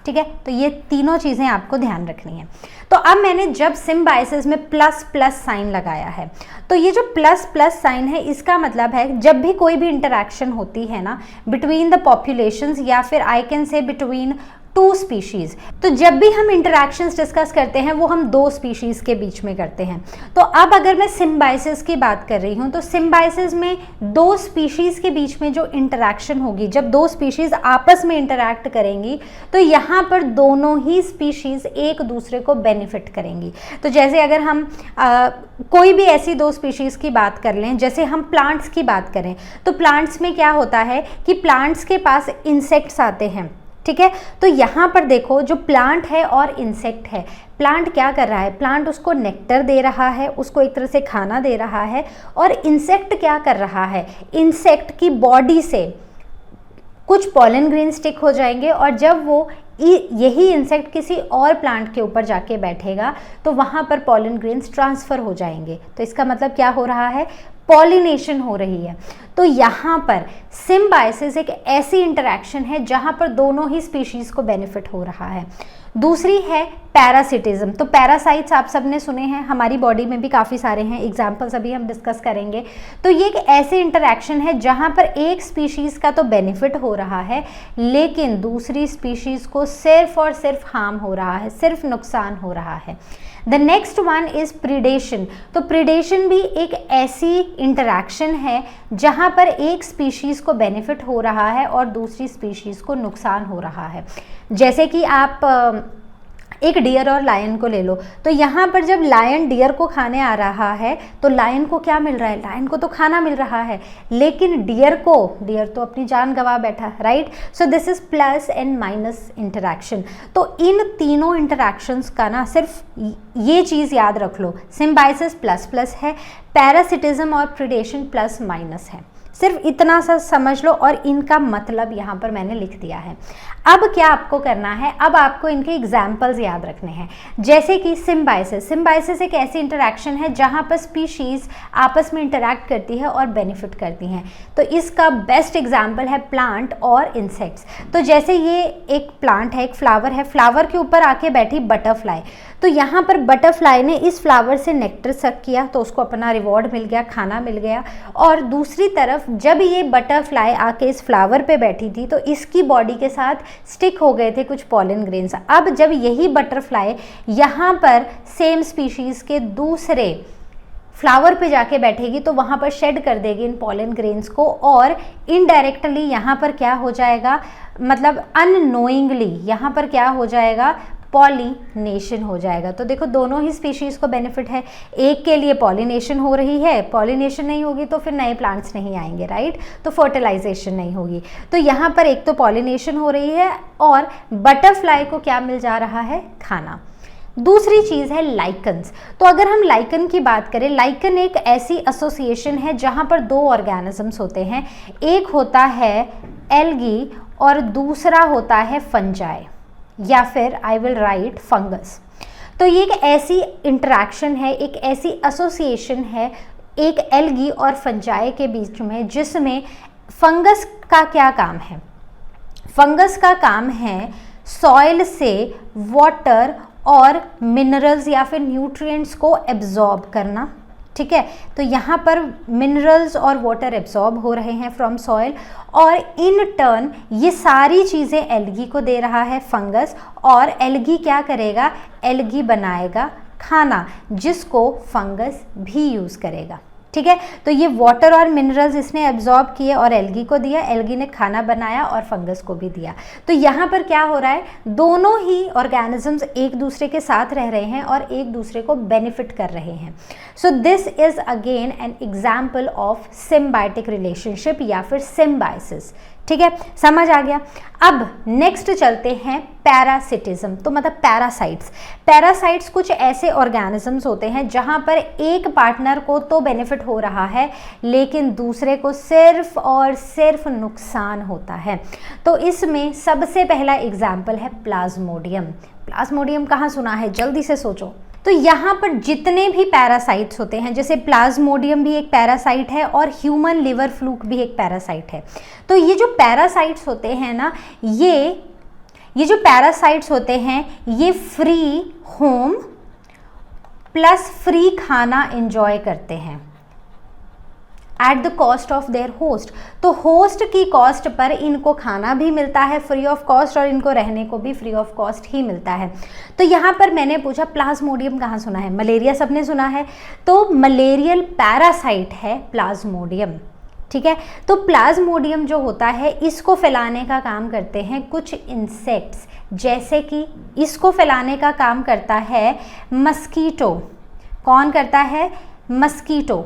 ठीक है, तो ये तीनों चीज़ें आपको ध्यान रखनी है। तो अब मैंने जब सिम्बायोसिस में प्लस प्लस साइन लगाया है, तो ये जो प्लस प्लस साइन है इसका मतलब है जब भी कोई भी इंटरैक्शन होती है ना बिटवीन द पॉपुलेशंस या फिर I can say between 2 species, तो जब भी हम इंटरैक्शंस डिस्कस करते हैं वो हम 2 स्पीशीज़ के बीच में करते हैं। तो अब अगर मैं सिम्बायोसिस की बात कर रही हूँ तो सिम्बायोसिस में 2 स्पीशीज़ के बीच में जो इंटरैक्शन होगी, जब 2 स्पीशीज़ आपस में इंटरैक्ट करेंगी तो यहाँ पर दोनों ही स्पीशीज़ एक दूसरे को बेनिफिट करेंगी। तो जैसे अगर हम कोई भी ऐसी 2 स्पीशीज़ की बात कर लें, जैसे हम प्लांट्स की बात करें, तो प्लांट्स में क्या होता है कि प्लांट्स के पास इंसेक्ट्स आते हैं। ठीक है, तो यहाँ पर देखो जो प्लांट है और इंसेक्ट है, प्लांट क्या कर रहा है, प्लांट उसको नेक्टर दे रहा है, उसको एक तरह से खाना दे रहा है, और इंसेक्ट क्या कर रहा है, इंसेक्ट की बॉडी से कुछ पॉलन ग्रेन स्टिक हो जाएंगे और जब वो यही इंसेक्ट किसी और प्लांट के ऊपर जाके बैठेगा तो वहाँ पर पॉलन ग्रेन्स ट्रांसफ़र हो जाएंगे। तो इसका मतलब क्या हो रहा है, पॉलिनेशन हो रही है। तो यहाँ पर सिम्बायोसिस एक ऐसी इंटरैक्शन है जहाँ पर दोनों ही स्पीशीज़ को बेनिफिट हो रहा है। दूसरी है पैरासिटिज्म। तो पैरासाइट्स आप सबने सुने हैं, हमारी बॉडी में भी काफ़ी सारे हैं, एग्जाम्पल्स अभी हम डिस्कस करेंगे। तो ये एक ऐसी इंटरैक्शन है जहाँ पर एक स्पीशीज़ का तो बेनिफिट हो रहा है लेकिन दूसरी स्पीशीज़ को सिर्फ और सिर्फ हार्म हो रहा है, सिर्फ नुकसान हो रहा है। The next one is predation. तो प्रीडेशन भी एक ऐसी इंटरैक्शन है जहाँ पर एक स्पीशीज़ को बेनिफिट हो रहा है और दूसरी स्पीशीज़ को नुकसान हो रहा है। जैसे कि आप एक डियर और लायन को ले लो, तो यहाँ पर जब लायन डियर को खाने आ रहा है तो लायन को क्या मिल रहा है, लायन को तो खाना मिल रहा है, लेकिन डियर तो अपनी जान गंवा बैठा, right. So this is plus and minus interaction. तो इन तीनों इंटरैक्शंस का ना सिर्फ ये चीज़ याद रख लो, सिम्बायोसिस प्लस प्लस है, पैरासिटिज्म और प्रीडेशन प्लस माइनस है। सिर्फ इतना सा समझ लो और इनका मतलब यहाँ पर मैंने लिख दिया है। अब क्या आपको करना है, अब आपको इनके एग्जाम्पल्स याद रखने हैं। जैसे कि सिम्बायोसिस एक ऐसी इंटरैक्शन है जहाँ पर स्पीशीज़ आपस में इंटरैक्ट करती है और बेनिफिट करती हैं। तो इसका बेस्ट एग्जाम्पल है प्लांट और इंसेक्ट्स। तो जैसे ये एक प्लांट है, एक फ्लावर है, फ्लावर के ऊपर आके बैठी बटरफ्लाई। तो यहाँ पर बटरफ्लाई ने इस फ्लावर से नेक्टर सक किया तो उसको अपना रिवॉर्ड मिल गया, खाना मिल गया। और दूसरी तरफ जब ये बटरफ्लाई आके इस फ्लावर पे बैठी थी तो इसकी बॉडी के साथ स्टिक हो गए थे कुछ पॉलन ग्रेन्स। अब जब यही बटरफ्लाई यहाँ पर सेम स्पीशीज़ के दूसरे फ्लावर पे जाके बैठेगी तो वहाँ पर शेड कर देगी इन पॉलन ग्रेन्स को और इनडायरेक्टली यहाँ पर क्या हो जाएगा, मतलब अननोइंगली यहाँ पर क्या हो जाएगा, पॉलिनेशन हो जाएगा। तो देखो दोनों ही स्पीशीज़ को बेनिफिट है, एक के लिए पॉलिनेशन हो रही है, पॉलिनेशन नहीं होगी तो फिर नए प्लांट्स नहीं आएंगे, राइट, तो फर्टिलाइजेशन नहीं होगी। तो यहाँ पर एक तो पॉलिनेशन हो रही है और बटरफ्लाई को क्या मिल जा रहा है, खाना। दूसरी चीज़ है लाइकन्स। तो अगर हम लाइकन की बात करें, लाइकन एक ऐसी एसोसिएशन है जहाँ पर 2 ऑर्गेनिजम्स होते हैं, एक होता है एल्गी और दूसरा होता है फंजाई या फिर आई विल राइट फंगस। तो ये एक ऐसी इंटरैक्शन है, एक ऐसी एसोसिएशन है एक एल्गी और फंजाई के बीच में जिसमें फंगस का क्या काम है? फंगस का काम है सॉइल से वाटर और मिनरल्स या फिर न्यूट्रिएंट्स को एब्जॉर्ब करना, ठीक है। तो यहाँ पर मिनरल्स और वाटर एब्जॉर्ब हो रहे हैं फ्रॉम सॉइल, और इन टर्न ये सारी चीज़ें एल्गी को दे रहा है फंगस, और एल्गी क्या करेगा? एल्गी बनाएगा खाना जिसको फंगस भी यूज़ करेगा, ठीक है। तो ये वाटर और मिनरल्स इसने एब्जॉर्ब किए और एल्गी को दिया, एल्गी ने खाना बनाया और फंगस को भी दिया। तो यहाँ पर क्या हो रहा है? दोनों ही ऑर्गेनिजम्स एक दूसरे के साथ रह रहे हैं और एक दूसरे को बेनिफिट कर रहे हैं। So this is again an example of symbiotic relationship या फिर सिम्बायोसिस, ठीक है, समझ आ गया। अब नेक्स्ट चलते हैं पैरासिटिज्म, तो मतलब पैरासाइट्स। पैरासाइट्स कुछ ऐसे ऑर्गेनिजम्स होते हैं जहां पर एक पार्टनर को तो बेनिफिट हो रहा है लेकिन दूसरे को सिर्फ और सिर्फ नुकसान होता है। तो इसमें सबसे पहला एग्जाम्पल है प्लाज्मोडियम। प्लाज्मोडियम कहाँ सुना है? जल्दी से सोचो। तो यहाँ पर जितने भी पैरासाइट्स होते हैं, जैसे प्लाज्मोडियम भी एक पैरासाइट है और ह्यूमन लिवर फ्लूक भी एक पैरासाइट है। तो ये जो पैरासाइट्स होते हैं ना, ये जो पैरासाइट्स होते हैं ये फ्री होम प्लस फ्री खाना एंजॉय करते हैं at the cost of their host. तो होस्ट की कॉस्ट पर इनको खाना भी मिलता है फ्री ऑफ कॉस्ट और इनको रहने को भी फ्री ऑफ कॉस्ट ही मिलता है। तो यहाँ पर मैंने पूछा प्लाज्मोडियम कहाँ सुना है? मलेरिया सबने सुना है, तो मलेरियल पैरासाइट है प्लाज्मोडियम, ठीक है। तो प्लाज्मोडियम जो होता है इसको फैलाने का काम करते हैं कुछ इंसेक्ट्स, जैसे कि इसको फैलाने का काम करता है मस्कीटो। कौन करता है? Mosquito,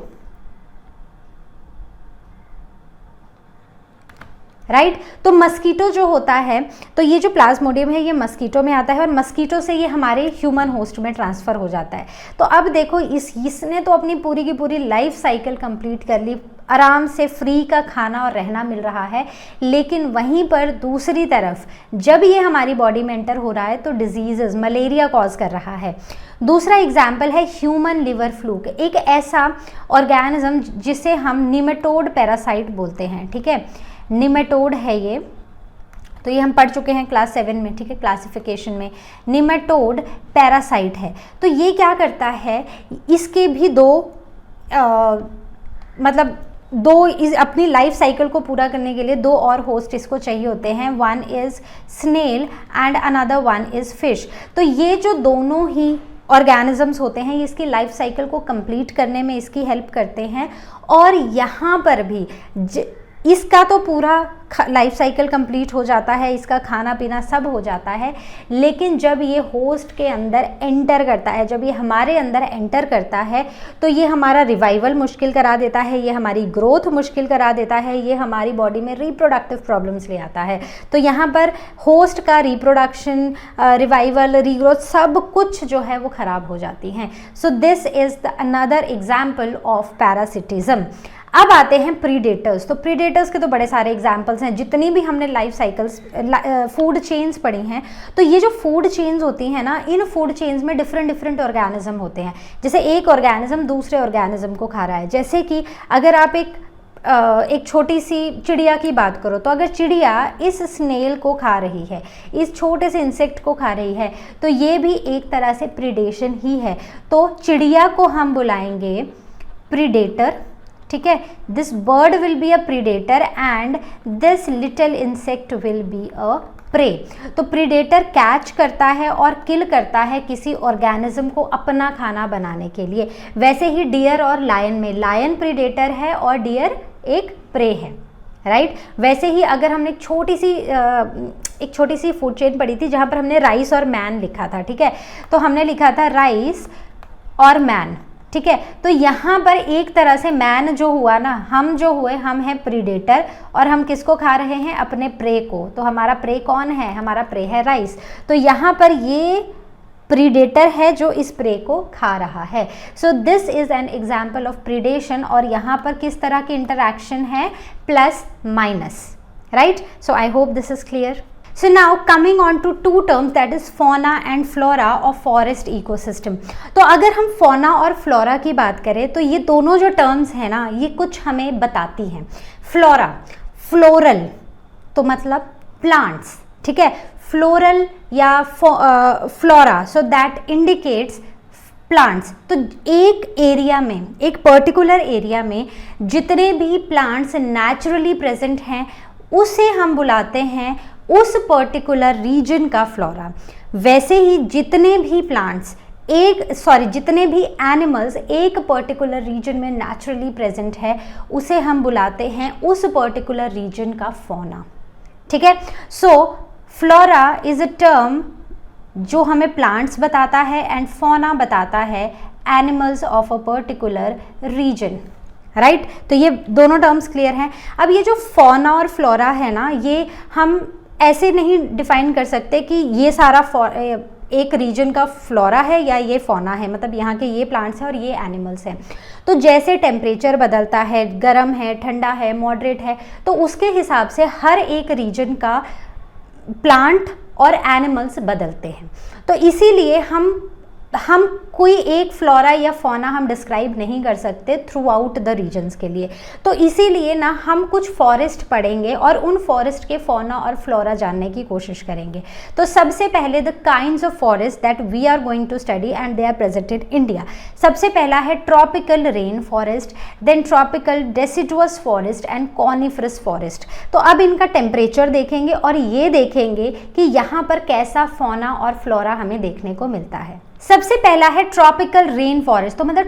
right. तो मस्कीटो जो होता है, तो ये जो प्लाज्मोडियम है ये मस्कीटो में आता है और मस्कीटो से ये हमारे ह्यूमन होस्ट में ट्रांसफ़र हो जाता है। तो अब देखो इसने तो अपनी पूरी की पूरी लाइफ साइकिल कंप्लीट कर ली, आराम से फ्री का खाना और रहना मिल रहा है, लेकिन वहीं पर दूसरी तरफ जब ये हमारी बॉडी में एंटर हो रहा है तो डिजीजेस, मलेरिया कॉज कर रहा है। दूसरा एग्जाम्पल है ह्यूमन लिवर फ्लूक, एक ऐसा ऑर्गेनिज्म जिसे हम निमेटोड पैरासाइट बोलते हैं, ठीक है। निमेटोड है ये, तो ये हम पढ़ चुके हैं क्लास 7 में, ठीक है, क्लासिफिकेशन में। निमेटोड पैरासाइट है। तो ये क्या करता है? इसके भी अपनी लाइफ साइकिल को पूरा करने के लिए दो और होस्ट इसको चाहिए होते हैं। One is snail and another one is fish. तो ये जो दोनों ही ऑर्गेनिजम्स होते हैं ये इसकी लाइफ साइकिल को कंप्लीट करने में इसकी हेल्प करते हैं, और यहाँ पर भी इसका तो पूरा लाइफ साइकिल कंप्लीट हो जाता है, इसका खाना पीना सब हो जाता है, लेकिन जब ये होस्ट के अंदर एंटर करता है, जब ये हमारे अंदर एंटर करता है तो ये हमारा रिवाइवल मुश्किल करा देता है, ये हमारी ग्रोथ मुश्किल करा देता है, ये हमारी बॉडी में रिप्रोडक्टिव प्रॉब्लम्स ले आता है। तो यहाँ पर होस्ट का रिप्रोडक्शन, रिवाइवल, रीग्रोथ सब कुछ जो है वो ख़राब हो जाती हैं। So this is the another example of parasitism. अब आते हैं प्रीडेटर्स। तो प्रीडेटर्स के तो बड़े सारे एग्जाम्पल्स हैं, जितनी भी हमने लाइफ साइकिल्स, फूड चेन्स पढ़ी हैं। तो ये जो फूड चेन्स होती हैं ना, इन फूड चेन्स में डिफरेंट ऑर्गेनिज्म होते हैं। जैसे एक ऑर्गेनिज्म दूसरे ऑर्गेनिज्म को खा रहा है, जैसे कि अगर आप एक छोटी सी चिड़िया की बात करो, तो अगर चिड़िया इस स्नेल को खा रही है, इस छोटे से इंसेक्ट को खा रही है, तो ये भी एक तरह से प्रीडेशन ही है। तो चिड़िया को हम बुलाएंगे प्रीडेटर, ठीक है। This bird will be a predator and this little insect will be a prey. तो प्रीडेटर कैच करता है और किल करता है किसी ऑर्गेनिज्म को अपना खाना बनाने के लिए। वैसे ही डियर और लायन में, लायन प्रीडेटर है और डियर एक प्रे है, राइट। वैसे ही अगर हमने एक छोटी सी फूड चेन पढ़ी थी जहाँ पर हमने राइस और मैन लिखा था, ठीक है। तो हमने लिखा था राइस और मैन, ठीक है। तो यहाँ पर एक तरह से मैन जो हुआ ना, हम हैं प्रीडेटर और हम किसको खा रहे हैं? अपने प्रे को। तो हमारा प्रे कौन है? हमारा प्रे है राइस। तो यहाँ पर ये प्रीडेटर है जो इस प्रे को खा रहा है। So this is an example of predation. और यहाँ पर किस तरह की इंटरैक्शन है? Plus minus, right. So I hope this is clear. So now coming on to two terms, that is fauna and flora of forest ecosystem. तो अगर हम fauna और flora की बात करें तो ये दोनों जो terms हैं ना, ये कुछ हमें बताती हैं. फ्लोरल तो मतलब प्लांट्स, ठीक है, फ्लोरल या flora, so that indicates plants. तो एक एरिया में, एक पर्टिकुलर एरिया में जितने भी प्लांट्स नेचुरली प्रेजेंट हैं उसे हम बुलाते हैं उस पर्टिकुलर रीजन का फ्लोरा। वैसे ही जितने भी प्लांट्स जितने भी एनिमल्स एक पर्टिकुलर रीजन में नेचुरली प्रेजेंट है उसे हम बुलाते हैं उस पर्टिकुलर रीजन का फौना, ठीक है। So flora is a term जो हमें प्लांट्स बताता है एंड फौना बताता है animals of a particular region, right. तो ये दोनों टर्म्स क्लियर हैं। अब ये जो फौना और फ्लोरा है ना, ये हम ऐसे नहीं डिफाइन कर सकते कि ये सारा एक रीजन का फ्लोरा है या ये फौना है, मतलब यहाँ के ये प्लांट्स हैं और ये एनिमल्स हैं। तो जैसे टेम्परेचर बदलता है, गर्म है, ठंडा है, मॉडरेट है, तो उसके हिसाब से हर एक रीजन का प्लांट और एनिमल्स बदलते हैं। तो इसीलिए हम कोई एक फ्लोरा या फौना हम डिस्क्राइब नहीं कर सकते थ्रू आउट द रीजन्स के लिए। तो इसीलिए ना हम कुछ फॉरेस्ट पढ़ेंगे और उन फॉरेस्ट के फौना और फ्लोरा जानने की कोशिश करेंगे। तो सबसे पहले the kinds of forest that we are going to study and they are present in India. सबसे पहला है tropical rain forest, then tropical deciduous forest and coniferous forest. तो अब इनका टेम्परेचर देखेंगे और ये देखेंगे कि यहाँ पर कैसा फौना और फ्लोरा हमें देखने को मिलता है। सबसे पहला है ट्रॉपिकल रेन फॉरेस्ट। तो मतलब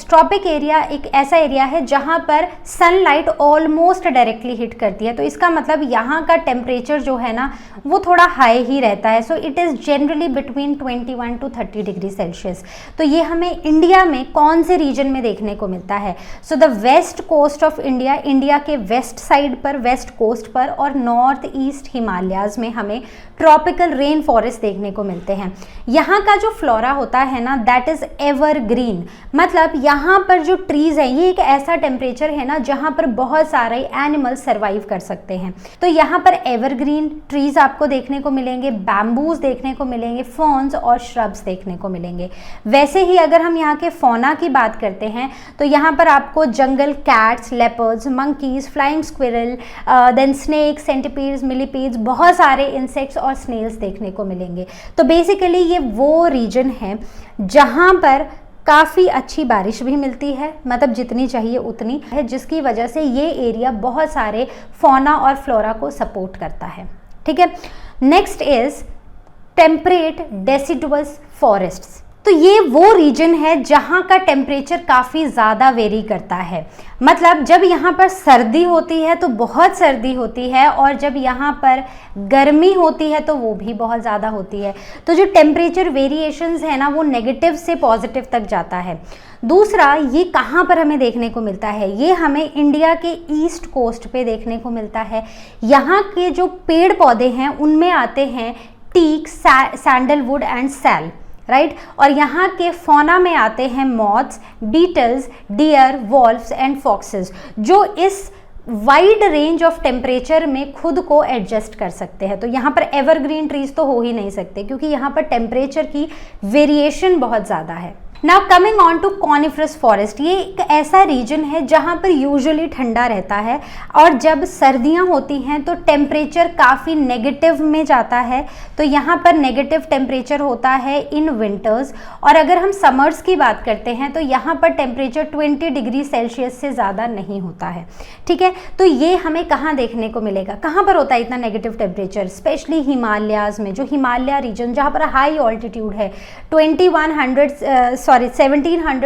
ट्रॉपिक एरिया एक ऐसा एरिया है जहां पर सनलाइट ऑलमोस्ट डायरेक्टली हिट करती है। तो इसका मतलब यहाँ का टेम्परेचर जो है ना वो थोड़ा हाई ही रहता है। So it is generally between 21 to 30 degree Celsius. तो ये हमें इंडिया में कौन से रीजन में देखने को मिलता है? So the west coast of India, India के वेस्ट साइड पर, वेस्ट कोस्ट पर और नॉर्थ ईस्ट हिमालयाज में हमें ट्रॉपिकल रेन फॉरेस्ट देखने को मिलते हैं। यहाँ का जो फ्लोरा होता है ना दैट इज एवरग्रीन, मतलब यहाँ पर जो ट्रीज है ये एक ऐसा टेम्परेचर है ना जहाँ पर बहुत सारे एनिमल्स सर्वाइव कर सकते हैं। तो यहाँ पर एवरग्रीन ट्रीज आपको देखने को मिलेंगे, बैम्बूज देखने को मिलेंगे, फर्न्स और श्रब्स देखने को मिलेंगे। वैसे ही अगर हम यहाँ के फौना की बात करते हैं तो यहाँ पर आपको jungle cats, leopards, monkeys, flying squirrel, then snakes, centipedes, millipedes, बहुत सारे इंसेक्ट्स और स्नेल्स देखने को मिलेंगे। तो बेसिकली ये वो रीजन है जहां पर काफ़ी अच्छी बारिश भी मिलती है, मतलब जितनी चाहिए उतनी है, जिसकी वजह से ये एरिया बहुत सारे फौना और फ्लोरा को सपोर्ट करता है, ठीक है। Next is temperate deciduous forests. तो ये वो रीजन है जहाँ का टेम्परेचर काफ़ी ज़्यादा वेरी करता है, मतलब जब यहाँ पर सर्दी होती है तो बहुत सर्दी होती है और जब यहाँ पर गर्मी होती है तो वो भी बहुत ज़्यादा होती है। तो जो टेम्परेचर वेरिएशंस है ना वो नेगेटिव से पॉजिटिव तक जाता है। दूसरा, ये कहाँ पर हमें देखने को मिलता है? ये हमें इंडिया के ईस्ट कोस्ट पे देखने को मिलता है। यहाँ के जो पेड़ पौधे हैं उनमें आते हैं teak, sandalwood and sal, right. और यहाँ के फौना में आते हैं moths, beetles, deer, wolves and foxes, जो इस वाइड रेंज ऑफ टेम्परेचर में खुद को एडजस्ट कर सकते हैं। तो यहाँ पर एवरग्रीन ट्रीज तो हो ही नहीं सकते क्योंकि यहाँ पर टेम्परेचर की वेरिएशन बहुत ज़्यादा है। Now coming on to coniferous forest, ये एक ऐसा रीजन है जहाँ पर यूजुअली ठंडा रहता है और जब सर्दियाँ होती हैं तो टेम्परेचर काफ़ी नेगेटिव में जाता है। तो यहाँ पर नेगेटिव टेम्परेचर होता है इन विंटर्स, और अगर हम समर्स की बात करते हैं तो यहाँ पर टेम्परेचर 20 डिग्री सेल्सियस से ज़्यादा नहीं होता है, ठीक है। तो ये हमें कहाँ देखने को मिलेगा? कहाँ पर होता है इतना नेगेटिव टेम्परेचर? स्पेशली हिमालयाज में, जो हिमालय रीजन जहाँ पर हाई ऑल्टीट्यूड है, 1700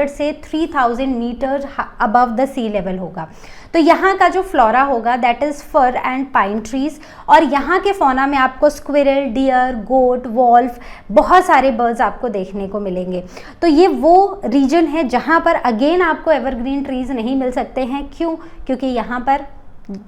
से 3000 metre above the sea level होगा। तो यहाँ का जो फ्लोरा होगा that is fir and pine trees, और यहाँ के फौना में आपको स्क्विरल, डियर, गोट, वॉल्फ, बहुत सारे बर्ड्स आपको देखने को मिलेंगे। तो ये वो रीजन है जहाँ पर अगेन आपको एवरग्रीन ट्रीज नहीं मिल सकते हैं। क्यों? क्योंकि यहाँ पर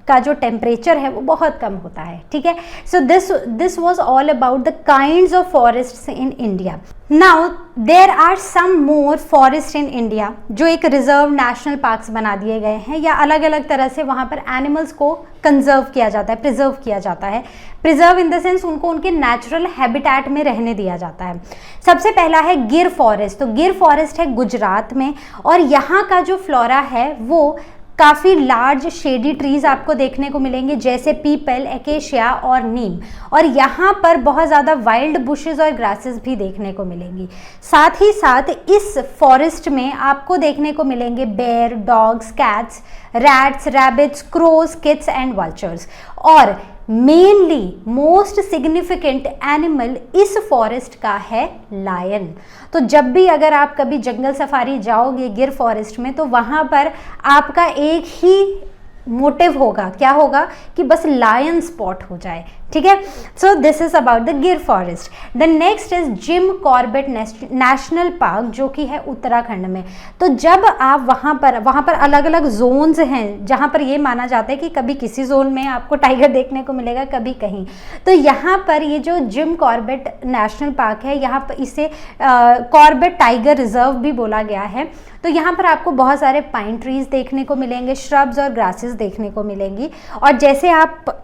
का जो टेम्परेचर है वो बहुत कम होता है, ठीक है। So this was all about the kinds of forests in India. Now there are some more forest in India, जो एक रिजर्व नेशनल पार्क्स बना दिए गए हैं या अलग अलग तरह से वहाँ पर एनिमल्स को कंजर्व किया जाता है, प्रिजर्व किया जाता है। प्रिजर्व इन द सेंस उनको उनके नेचुरल हैबिटेट में रहने दिया जाता है। सबसे पहला है गिर फॉरेस्ट। तो गिर फॉरेस्ट है गुजरात में, और यहाँ का जो फ्लोरा है वो काफ़ी लार्ज शेडी ट्रीज आपको देखने को मिलेंगे जैसे पीपल, एकेशिया और नीम, और यहाँ पर बहुत ज़्यादा वाइल्ड बुशेस और ग्रासेस भी देखने को मिलेंगी। साथ ही साथ इस फॉरेस्ट में आपको देखने को मिलेंगे bear, dogs, cats, rats, rabbits, crows, kids and vultures. और मेनली मोस्ट सिग्निफिकेंट एनिमल इस फॉरेस्ट का है लायन। तो जब भी अगर आप कभी जंगल सफारी जाओगे गिर फॉरेस्ट में, तो वहाँ पर आपका एक ही मोटिव होगा, क्या होगा कि बस लायन स्पॉट हो जाए, ठीक है। So this is about the Gir forest. The next is Jim Corbett national park, जो कि है उत्तराखंड में। तो जब आप वहाँ पर अलग अलग जोन्स हैं जहाँ पर ये माना जाता है कि कभी किसी जोन में आपको टाइगर देखने को मिलेगा, कभी कहीं। तो यहाँ पर ये जो जिम कॉर्बेट नेशनल पार्क है, यहाँ पर इसे कॉर्बेट टाइगर रिजर्व भी बोला गया है। तो यहाँ पर आपको बहुत सारे पाइन ट्रीज देखने को मिलेंगे, श्रब्स और ग्रासेस देखने को मिलेंगी। और जैसे आप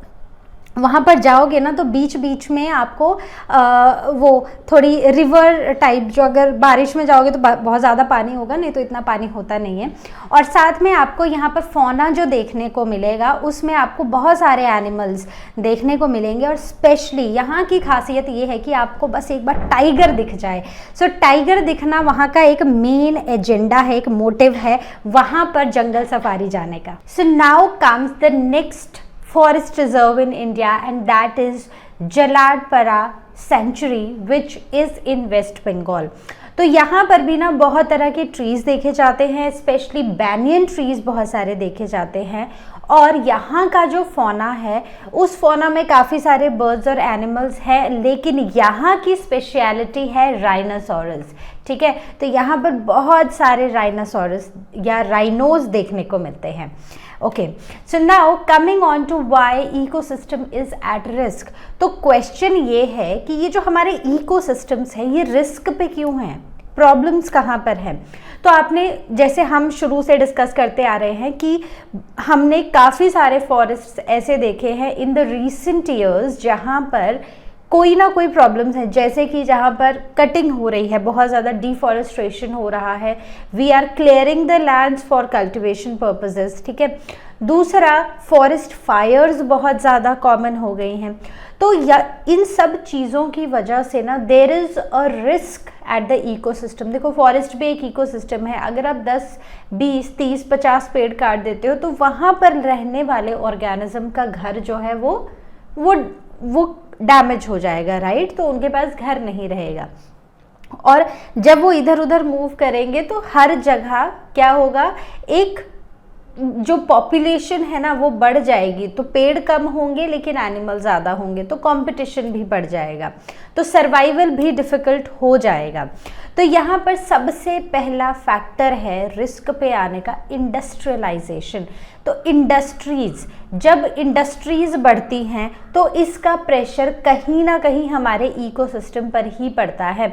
वहाँ पर जाओगे ना, तो बीच बीच में आपको वो थोड़ी रिवर टाइप, जो अगर बारिश में जाओगे तो बहुत ज़्यादा पानी होगा, नहीं तो इतना पानी होता नहीं है। और साथ में आपको यहाँ पर फौना जो देखने को मिलेगा, उसमें आपको बहुत सारे एनिमल्स देखने को मिलेंगे। और स्पेशली यहाँ की खासियत ये है कि आपको बस एक बार टाइगर दिख जाए। सो टाइगर दिखना वहाँ का एक मेन एजेंडा है, एक मोटिव है वहाँ पर जंगल सफारी जाने का। So now comes the next forest reserve in India, and that is Jaladpara Sanctuary, which is in West Bengal. तो यहाँ पर भी ना बहुत तरह के ट्रीज़ देखे जाते हैं, स्पेशली बैनियन ट्रीज़ बहुत सारे देखे जाते हैं। और यहाँ का जो फौना है, उस फौना में काफ़ी सारे बर्ड्स और एनिमल्स हैं, लेकिन यहाँ की स्पेशलिटी है राइनोसोरस, ठीक है। तो यहाँ पर बहुत सारे राइनोसोरस या राइनोज देखने को मिलते हैं। Okay, so now coming on to why ecosystem is at risk. तो क्वेश्चन ये है कि ये जो हमारे इकोसिस्टम्स हैं, ये रिस्क पे क्यों हैं, प्रॉब्लम्स कहाँ पर हैं। तो आपने, जैसे हम शुरू से डिस्कस करते आ रहे हैं कि हमने काफ़ी सारे फॉरेस्ट ऐसे देखे हैं इन द रीसेंट ईयर्स जहाँ पर कोई ना कोई प्रॉब्लम्स है, जैसे कि जहाँ पर कटिंग हो रही है, बहुत ज़्यादा डिफॉरेस्ट्रेशन हो रहा है, we are clearing the lands for cultivation purposes, ठीक है। दूसरा, फॉरेस्ट फायर्स बहुत ज़्यादा कॉमन हो गई हैं। तो इन सब चीज़ों की वजह से ना there is a risk at the ecosystem. देखो, फॉरेस्ट भी एक इकोसिस्टम है। अगर आप 10, 20, 30, 50 पेड़ काट देते हो, तो वहाँ पर रहने वाले ऑर्गेनिज्म का घर जो है वो डैमेज हो जाएगा, राइट। तो उनके पास घर नहीं रहेगा, और जब वो इधर उधर मूव करेंगे तो हर जगह क्या होगा, एक जो पॉपुलेशन है ना वो बढ़ जाएगी। तो पेड़ कम होंगे लेकिन एनिमल ज़्यादा होंगे, तो कंपटीशन भी बढ़ जाएगा, तो सर्वाइवल भी डिफ़िकल्ट हो जाएगा। तो यहाँ पर सबसे पहला फैक्टर है रिस्क पे आने का, इंडस्ट्रियलाइजेशन। तो जब इंडस्ट्रीज़ बढ़ती हैं तो इसका प्रेशर कहीं ना कहीं हमारे इकोसिस्टम पर ही पड़ता है।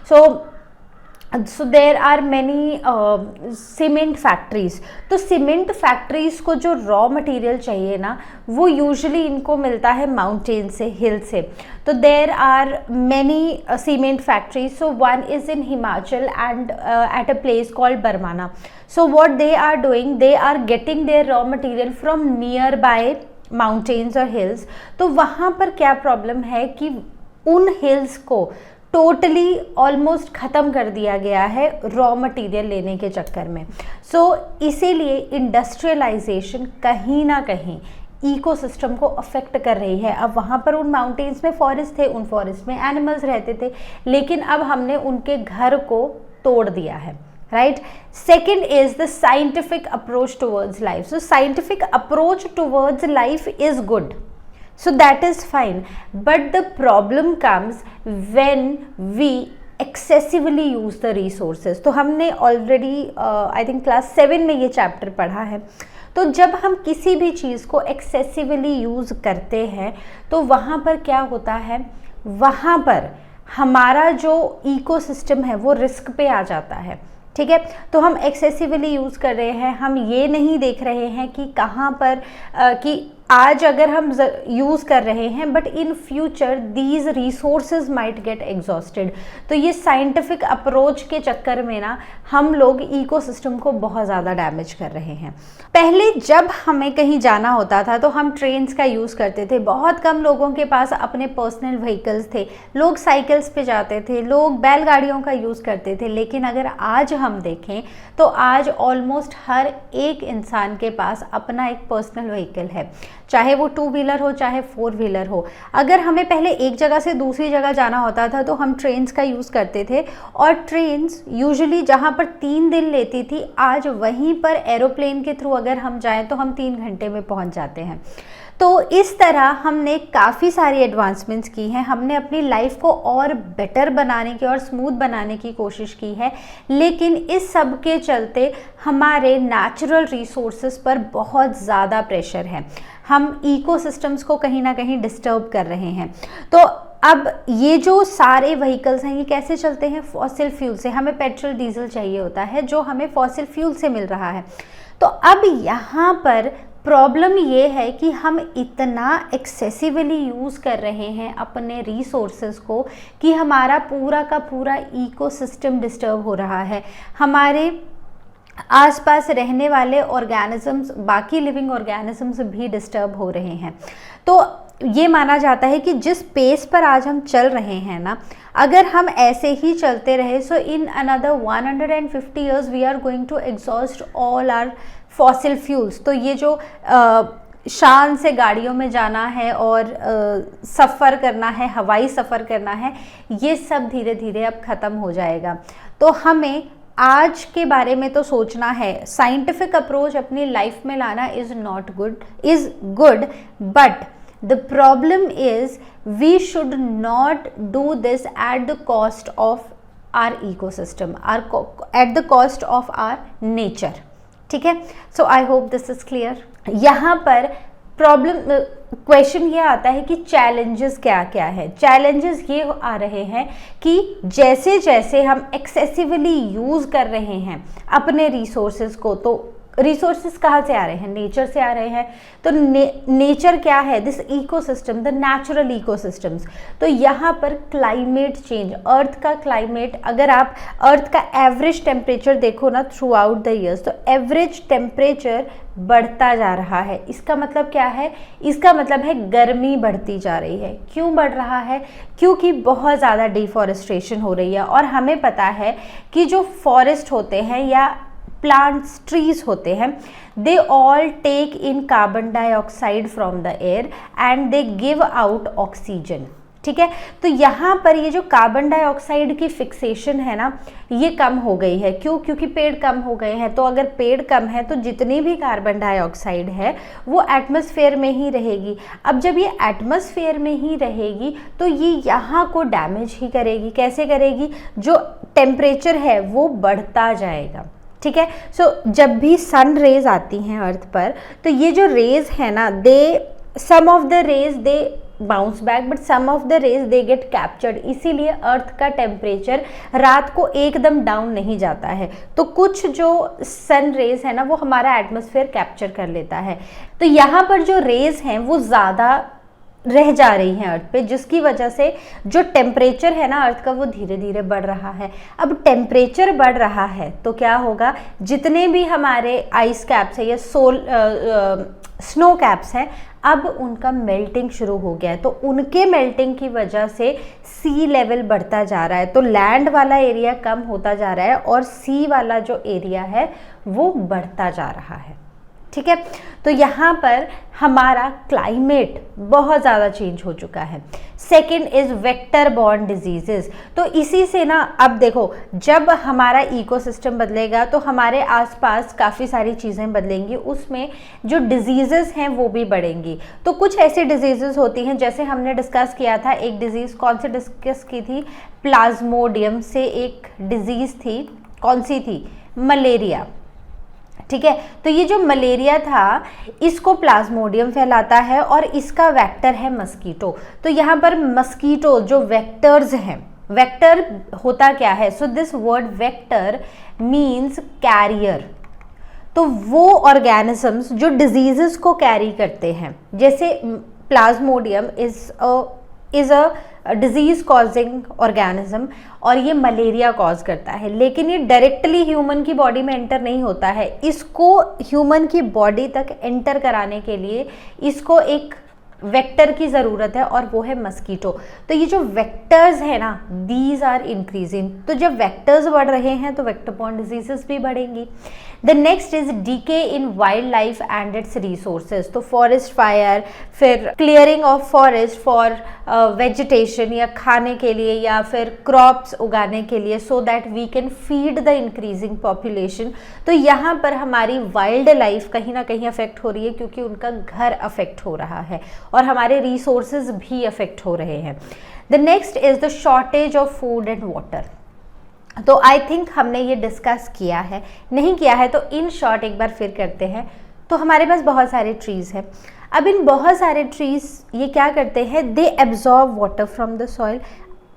So there are many cement factories. तो सीमेंट फैक्ट्रीज को जो रॉ मटेरियल चाहिए ना, वो यूजुअली इनको मिलता है माउंटेन से, हिल से। तो there are many cement factories. So one is in Himachal and at a place called Barmana. So what they are doing, they are getting their raw material from nearby mountains और hills. तो वहाँ पर क्या problem है कि उन hills को totally almost ख़त्म कर दिया गया है रॉ मटेरियल लेने के चक्कर में। सो इसीलिए इंडस्ट्रियलाइजेशन कहीं ना कहीं इकोसिस्टम को अफेक्ट कर रही है। अब वहाँ पर उन माउंटेन्स में फॉरेस्ट थे, उन फॉरेस्ट में एनिमल्स रहते थे, लेकिन अब हमने उनके घर को तोड़ दिया है, right. Second is the scientific approach towards life. So scientific approach towards life is good, so that is fine, but the problem comes when we excessively use the resources. तो हमने already I think class 7 में ये chapter पढ़ा है। तो जब हम किसी भी चीज़ को excessively यूज़ करते हैं तो वहाँ पर क्या होता है, वहाँ पर हमारा जो इकोसिस्टम है वो रिस्क पे आ जाता है, ठीक है। तो हम एक्सेसिवली यूज़ कर रहे हैं, हम ये नहीं देख रहे हैं कि कहाँ पर कि आज अगर हम यूज़ कर रहे हैं, but in future these resources might get exhausted. तो ये साइंटिफिक अप्रोच के चक्कर में ना हम लोग इकोसिस्टम को बहुत ज़्यादा डैमेज कर रहे हैं। पहले जब हमें कहीं जाना होता था तो हम ट्रेन्स का यूज़ करते थे, बहुत कम लोगों के पास अपने पर्सनल व्हीकल्स थे, लोग साइकिल्स पे जाते थे, लोग बैलगाड़ियों का यूज़ करते थे। लेकिन अगर आज हम देखें तो आज ऑलमोस्ट हर एक इंसान के पास अपना एक पर्सनल व्हीकल है, चाहे वो 2 व्हीलर हो चाहे 4 व्हीलर हो। अगर हमें पहले एक जगह से दूसरी जगह जाना होता था तो हम ट्रेन्स का यूज़ करते थे, और ट्रेन्स यूजुअली जहाँ पर 3 दिन लेती थी, आज वहीं पर एरोप्लेन के थ्रू अगर हम जाएं तो हम 3 घंटे में पहुँच जाते हैं। तो इस तरह हमने काफ़ी सारी एडवांसमेंट्स की हैं, हमने अपनी लाइफ को और बेटर बनाने की और स्मूथ बनाने की कोशिश की है, लेकिन इस सब के चलते हमारे नेचुरल रिसोर्सेज पर बहुत ज़्यादा प्रेशर है। हम इकोसिस्टम्स को कहीं ना कहीं डिस्टर्ब कर रहे हैं। तो अब ये जो सारे व्हीकल्स हैं ये कैसे चलते हैं? फॉसिल फ्यूल से। हमें पेट्रोल डीजल चाहिए होता है जो हमें फॉसिल फ्यूल से मिल रहा है। तो अब यहाँ पर प्रॉब्लम ये है कि हम इतना एक्सेसिवली यूज़ कर रहे हैं अपने रिसोर्सेज को कि हमारा पूरा का पूरा इकोसिस्टम डिस्टर्ब हो रहा है। हमारे आसपास रहने वाले ऑर्गेनिजम्स, बाकी लिविंग ऑर्गेनिजम्स भी डिस्टर्ब हो रहे हैं। तो ये माना जाता है कि जिस पेस पर आज हम चल रहे हैं ना, अगर हम ऐसे ही चलते रहे, so in another 150 years we are going to exhaust all our fossil fuels. तो ये जो शान से गाड़ियों में जाना है और सफ़र करना है, हवाई सफ़र करना है, ये सब धीरे धीरे अब ख़त्म हो जाएगा। तो हमें आज के बारे में तो सोचना है। साइंटिफिक अप्रोच अपनी लाइफ में लाना is good, but the problem is we should not do this at the cost of our ecosystem, at the cost of our nature। ठीक है, so I hope this is clear। यहाँ पर question ये आता है कि चैलेंजेस क्या क्या है। चैलेंजेस ये आ रहे हैं कि जैसे जैसे हम एक्सेसिवली यूज़ कर रहे हैं अपने रिसोर्सेज को, तो रिसोर्सेज कहाँ से आ रहे हैं? नेचर से आ रहे हैं। तो नेचर क्या है? This ecosystem, the natural ecosystems. तो यहाँ पर क्लाइमेट चेंज, अर्थ का क्लाइमेट, अगर आप अर्थ का एवरेज टेम्परेचर देखो ना थ्रू आउट द ईयर्स, तो एवरेज टेम्परेचर बढ़ता जा रहा है। इसका मतलब क्या है? इसका मतलब है गर्मी बढ़ती जा रही है। क्यों बढ़ रहा है? क्योंकि बहुत ज़्यादा डिफॉरेस्टेशन हो रही है। और हमें पता है कि जो फॉरेस्ट होते हैं या प्लांट्स, ट्रीज होते हैं, they all take in carbon dioxide from the air and they give out oxygen. ठीक है, तो यहाँ पर ये जो कार्बन डाइऑक्साइड की फिक्सेशन है ना, ये कम हो गई है। क्यों? क्योंकि पेड़ कम हो गए हैं। तो अगर पेड़ कम है तो जितनी भी कार्बन डाइऑक्साइड है वो एटमॉस्फेयर में ही रहेगी। अब जब ये एटमॉस्फेयर में ही रहेगी तो ये यहाँ को डैमेज ही करेगी। कैसे करेगी? जो टेम्परेचर है वो बढ़ता जाएगा। ठीक है, सो जब भी सन रेज आती हैं अर्थ पर, तो ये जो रेज है ना, some of the rays they bounce back, but some of the rays they get captured. इसीलिए अर्थ का टेम्परेचर रात को एकदम डाउन नहीं जाता है। तो कुछ जो सन रेज है ना वो हमारा एटमॉस्फेयर कैप्चर कर लेता है। तो यहाँ पर जो रेज हैं वो ज़्यादा रह जा रही हैं अर्थ पे, जिसकी वजह से जो टेम्परेचर है ना अर्थ का वो धीरे धीरे बढ़ रहा है। अब टेम्परेचर बढ़ रहा है तो क्या होगा? जितने भी हमारे आइस कैप्स है या स्नो कैप्स हैं, अब उनका मेल्टिंग शुरू हो गया है। तो उनके मेल्टिंग की वजह से सी लेवल बढ़ता जा रहा है। तो लैंड वाला एरिया कम होता जा रहा है और सी वाला जो एरिया है वो बढ़ता जा रहा है। ठीक है, तो यहाँ पर हमारा क्लाइमेट बहुत ज़्यादा चेंज हो चुका है। Second is vector borne diseases. तो इसी से ना, अब देखो, जब हमारा इकोसिस्टम बदलेगा तो हमारे आसपास काफ़ी सारी चीज़ें बदलेंगी, उसमें जो डिजीजेस हैं वो भी बढ़ेंगी। तो कुछ ऐसी डिजीजेस होती हैं, जैसे हमने डिस्कस किया था, एक डिजीज़ कौन सी डिस्कस की थी? प्लाज्मोडियम से एक डिजीज़ थी, कौन सी थी? मलेरिया। ठीक है, तो ये जो मलेरिया था इसको प्लाज्मोडियम फैलाता है और इसका वेक्टर है मस्कीटो। तो यहाँ पर मस्कीटो जो वेक्टर्स हैं, वेक्टर होता क्या है? So this word vector means carrier. तो वो ऑर्गेनिजम्स जो डिजीजेस को कैरी करते हैं, जैसे Plasmodium is a disease causing organism और ये मलेरिया कॉज करता है, लेकिन ये डायरेक्टली ह्यूमन की बॉडी में एंटर नहीं होता है। इसको ह्यूमन की बॉडी तक एंटर कराने के लिए इसको एक वेक्टर की ज़रूरत है और वो है मस्कीटो। तो ये जो वेक्टर्स है ना, दीज आर इंक्रीजिंग। तो जब वेक्टर्स बढ़ रहे हैं तो वेक्टर बॉर्न डिजीजेस भी बढ़ेंगी। The next is decay in wild life and its resources. तो फॉरेस्ट फायर, फिर clearing of forest for vegetation या खाने के लिए या फिर क्रॉप्स उगाने के लिए, so that we can feed the increasing population. तो यहाँ पर हमारी वाइल्ड लाइफ कहीं ना कहीं अफेक्ट हो रही है क्योंकि उनका घर अफेक्ट हो रहा है और हमारे रिसोर्सेज भी अफेक्ट हो रहे हैं। The next is the shortage of food and water. तो आई थिंक हमने ये डिस्कस किया है, नहीं किया है तो इन शॉर्ट एक बार फिर करते हैं। तो हमारे पास बहुत सारे ट्रीज़ हैं। अब इन बहुत सारे ट्रीज़ ये क्या करते हैं, they absorb water from the soil.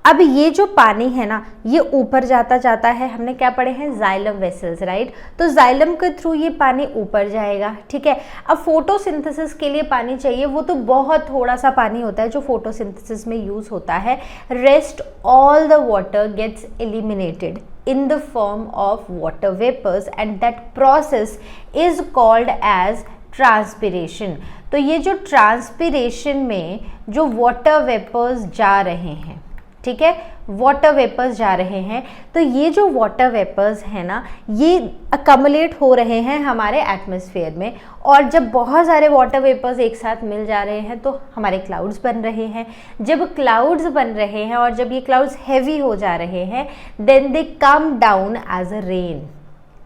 अब ये जो पानी है ना, ये ऊपर जाता जाता है, हमने क्या पढ़े हैं, जाइलम वेसल्स, राइट। तो जाइलम के थ्रू ये पानी ऊपर जाएगा, ठीक है। अब फोटोसिंथेसिस के लिए पानी चाहिए, वो तो बहुत थोड़ा सा पानी होता है जो फोटोसिंथेसिस में यूज़ होता है। Rest all the water gets eliminated in the form of water vapors and that process is called as transpiration। तो ये जो ट्रांसपिरेशन में जो वाटर वेपर्स जा रहे हैं, ठीक है, वाटर वेपर्स जा रहे हैं, तो ये जो वाटर वेपर्स हैं ना, ये अकमुलेट हो रहे हैं हमारे एटमॉस्फेयर में, और जब बहुत सारे वाटर वेपर्स एक साथ मिल जा रहे हैं तो हमारे क्लाउड्स बन रहे हैं। जब क्लाउड्स बन रहे हैं और जब ये क्लाउड्स हैवी हो जा रहे हैं, then they come down as a rain,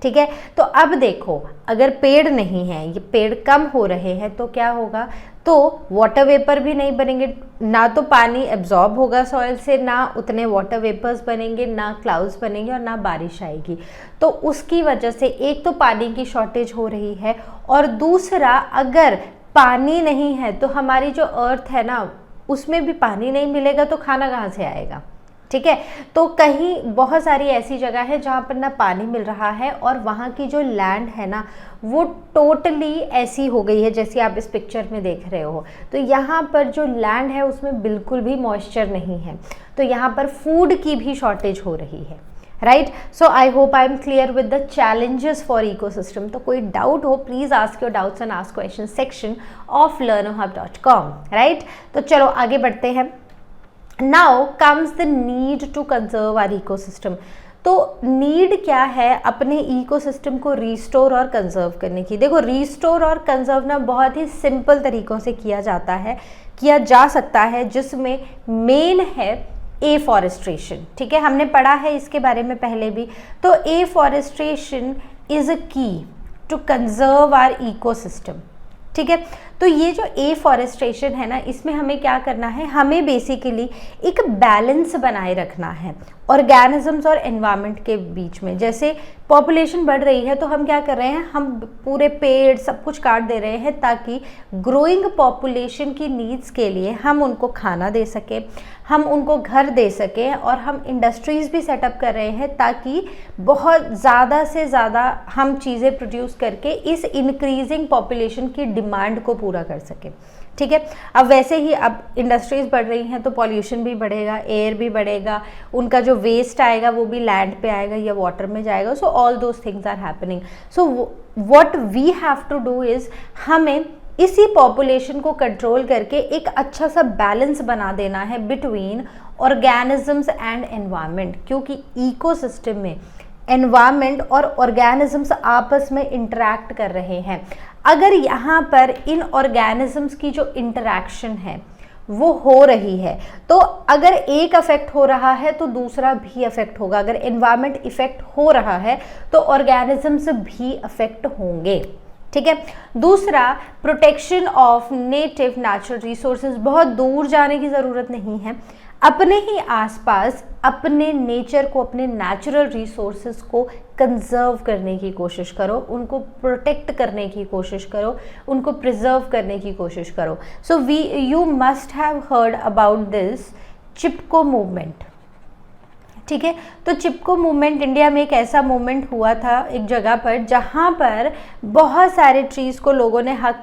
ठीक है। तो अब देखो, अगर पेड़ नहीं है, ये पेड़ कम हो रहे हैं तो क्या होगा, तो वाटर वेपर भी नहीं बनेंगे, ना तो पानी एब्जॉर्ब होगा सॉइल से, ना उतने वाटर वेपर्स बनेंगे, ना क्लाउड्स बनेंगे और ना बारिश आएगी। तो उसकी वजह से एक तो पानी की शॉर्टेज हो रही है, और दूसरा अगर पानी नहीं है तो हमारी जो अर्थ है ना, उसमें भी पानी नहीं मिलेगा तो खाना कहाँ से आएगा, ठीक है। तो कहीं बहुत सारी ऐसी जगह है जहाँ पर ना पानी मिल रहा है और वहाँ की जो लैंड है ना, वो टोटली ऐसी हो गई है जैसी आप इस पिक्चर में देख रहे हो। तो यहाँ पर जो लैंड है उसमें बिल्कुल भी मॉइस्चर नहीं है, तो यहाँ पर फूड की भी शॉर्टेज हो रही है, right. So I hope I am clear with the challenges for ecosystem. तो कोई डाउट हो, please ask your doubts and ask question section of learnerhub.com, right. तो चलो आगे बढ़ते हैं। Now comes the need to conserve our ecosystem। तो need क्या है, अपने इकोसिस्टम को रिस्टोर और कंजर्व करने की। देखो, रिस्टोर और कंजर्व ना बहुत ही सिंपल तरीक़ों से किया जाता है, किया जा सकता है, जिसमें मेन है एफॉरेस्ट्रेशन, ठीक है। हमने पढ़ा है इसके बारे में पहले भी। तो एफॉरेस्ट्रेशन इज़ अ की टू कंजर्व आवर इकोसिस्टम, ठीक है। तो ये जो एफॉरेस्ट्रेशन है ना, इसमें हमें क्या करना है, हमें बेसिकली एक बैलेंस बनाए रखना है ऑर्गेनिजम्स और एनवायरनमेंट के बीच में। जैसे पॉपुलेशन बढ़ रही है तो हम क्या कर रहे हैं, हम पूरे पेड़ सब कुछ काट दे रहे हैं ताकि ग्रोइंग पॉपुलेशन की नीड्स के लिए हम उनको खाना दे सकें, हम उनको घर दे सकें, और हम इंडस्ट्रीज़ भी सेटअप कर रहे हैं ताकि बहुत ज़्यादा से ज़्यादा हम चीज़ें प्रोड्यूस करके इस इंक्रीजिंग पॉपुलेशन की डिमांड को पूरा कर सकें, ठीक है। अब वैसे ही अब इंडस्ट्रीज़ बढ़ रही हैं तो पॉल्यूशन भी बढ़ेगा, एयर भी बढ़ेगा, उनका जो वेस्ट आएगा वो भी लैंड पे आएगा या वाटर में जाएगा। So all those things are happening. So what we have to do is, हमें इसी पॉपुलेशन को कंट्रोल करके एक अच्छा सा बैलेंस बना देना है बिटवीन ऑर्गेनिजम्स एंड एनवायरनमेंट, क्योंकि इकोसिस्टम में एनवायरनमेंट और ऑर्गेनिजम्स आपस में इंटरैक्ट कर रहे हैं। अगर यहाँ पर इन ऑर्गेनिजम्स की जो इंटरैक्शन है वो हो रही है, तो अगर एक अफेक्ट हो रहा है तो दूसरा भी अफेक्ट होगा। अगर एनवायरनमेंट इफेक्ट हो रहा है तो ऑर्गेनिजम्स भी अफेक्ट होंगे, ठीक है। दूसरा, protection of native natural resources. बहुत दूर जाने की ज़रूरत नहीं है, अपने ही आसपास अपने नेचर को, अपने नेचुरल रिसोर्सेज को कंजर्व करने की कोशिश करो, उनको प्रोटेक्ट करने की कोशिश करो, उनको प्रिजर्व करने की कोशिश करो। So you must have heard about this Chipko movement, ठीक है। तो चिपको मूवमेंट इंडिया में एक ऐसा मूवमेंट हुआ था एक जगह पर जहाँ पर बहुत सारे ट्रीज़ को लोगों ने हक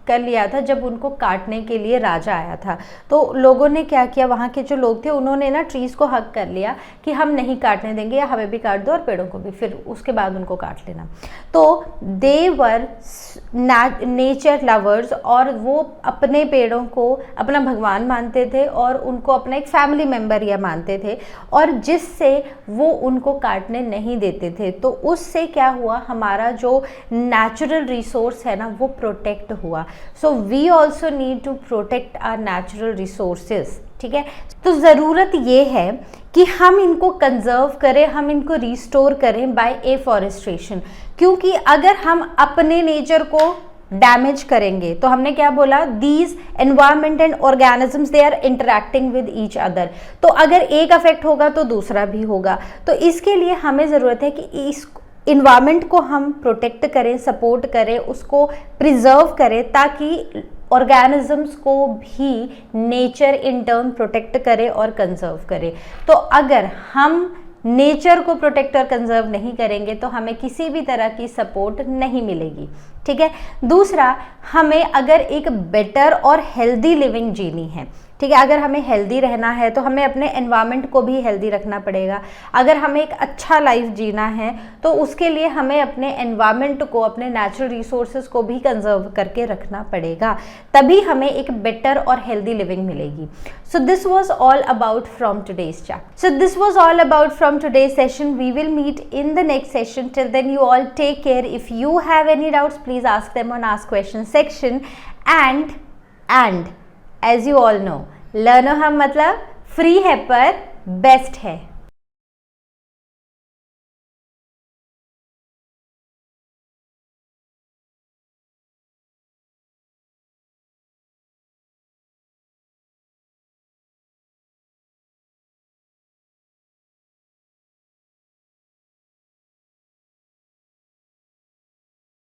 कर लिया था जब उनको काटने के लिए राजा आया था। तो लोगों ने क्या किया, वहाँ के जो लोग थे उन्होंने ना ट्रीज़ को हक कर लिया कि हम नहीं काटने देंगे, या हमें भी काट दो और पेड़ों को भी, फिर उसके बाद उनको काट लेना। तो दे वर नेचर लवर्स, और वो अपने पेड़ों को अपना भगवान मानते थे और उनको अपना एक फैमिली मेम्बर या मानते थे, और जिससे वो उनको काटने नहीं देते थे। तो उससे क्या हुआ, हमारा जो नेचुरल रिसोर्स है ना वो प्रोटेक्ट हुआ। So we also need to protect our natural resources, ठीक है। तो ज़रूरत ये है कि हम इनको कंजर्व करें, हम इनको रिस्टोर करें बाय एफॉरेस्ट्रेशन, क्योंकि अगर हम अपने नेचर को डैमेज करेंगे तो हमने क्या बोला, these environment and organisms they are interacting with each other. तो अगर एक अफेक्ट होगा तो दूसरा भी होगा। तो इसके लिए हमें ज़रूरत है कि इस इन्वायरमेंट को हम प्रोटेक्ट करें, सपोर्ट करें, उसको प्रिजर्व करें, ताकि ऑर्गेनिजम्स को भी नेचर इन टर्न प्रोटेक्ट करे और कंजर्व करे। तो अगर हम नेचर को प्रोटेक्ट और कंजर्व नहीं करेंगे तो हमें किसी भी तरह की सपोर्ट नहीं मिलेगी, ठीक है। दूसरा, हमें अगर एक बेटर और हेल्दी लिविंग जीनी है, ठीक है, अगर हमें हेल्दी रहना है तो हमें अपने एनवायरनमेंट को भी हेल्दी रखना पड़ेगा। अगर हमें एक अच्छा लाइफ जीना है तो उसके लिए हमें अपने एनवायरनमेंट को, अपने नेचुरल रिसोर्सेज को भी कंजर्व करके रखना पड़ेगा, तभी हमें एक बेटर और हेल्दी लिविंग मिलेगी। So this was all about from today's chapter. So this was all about from today's session. We will meet in the next session. Till then, you all take care. If you have any doubts, please ask them on Ask Questions section. And as you all know, लर्नो हम मतलब free है पर best है।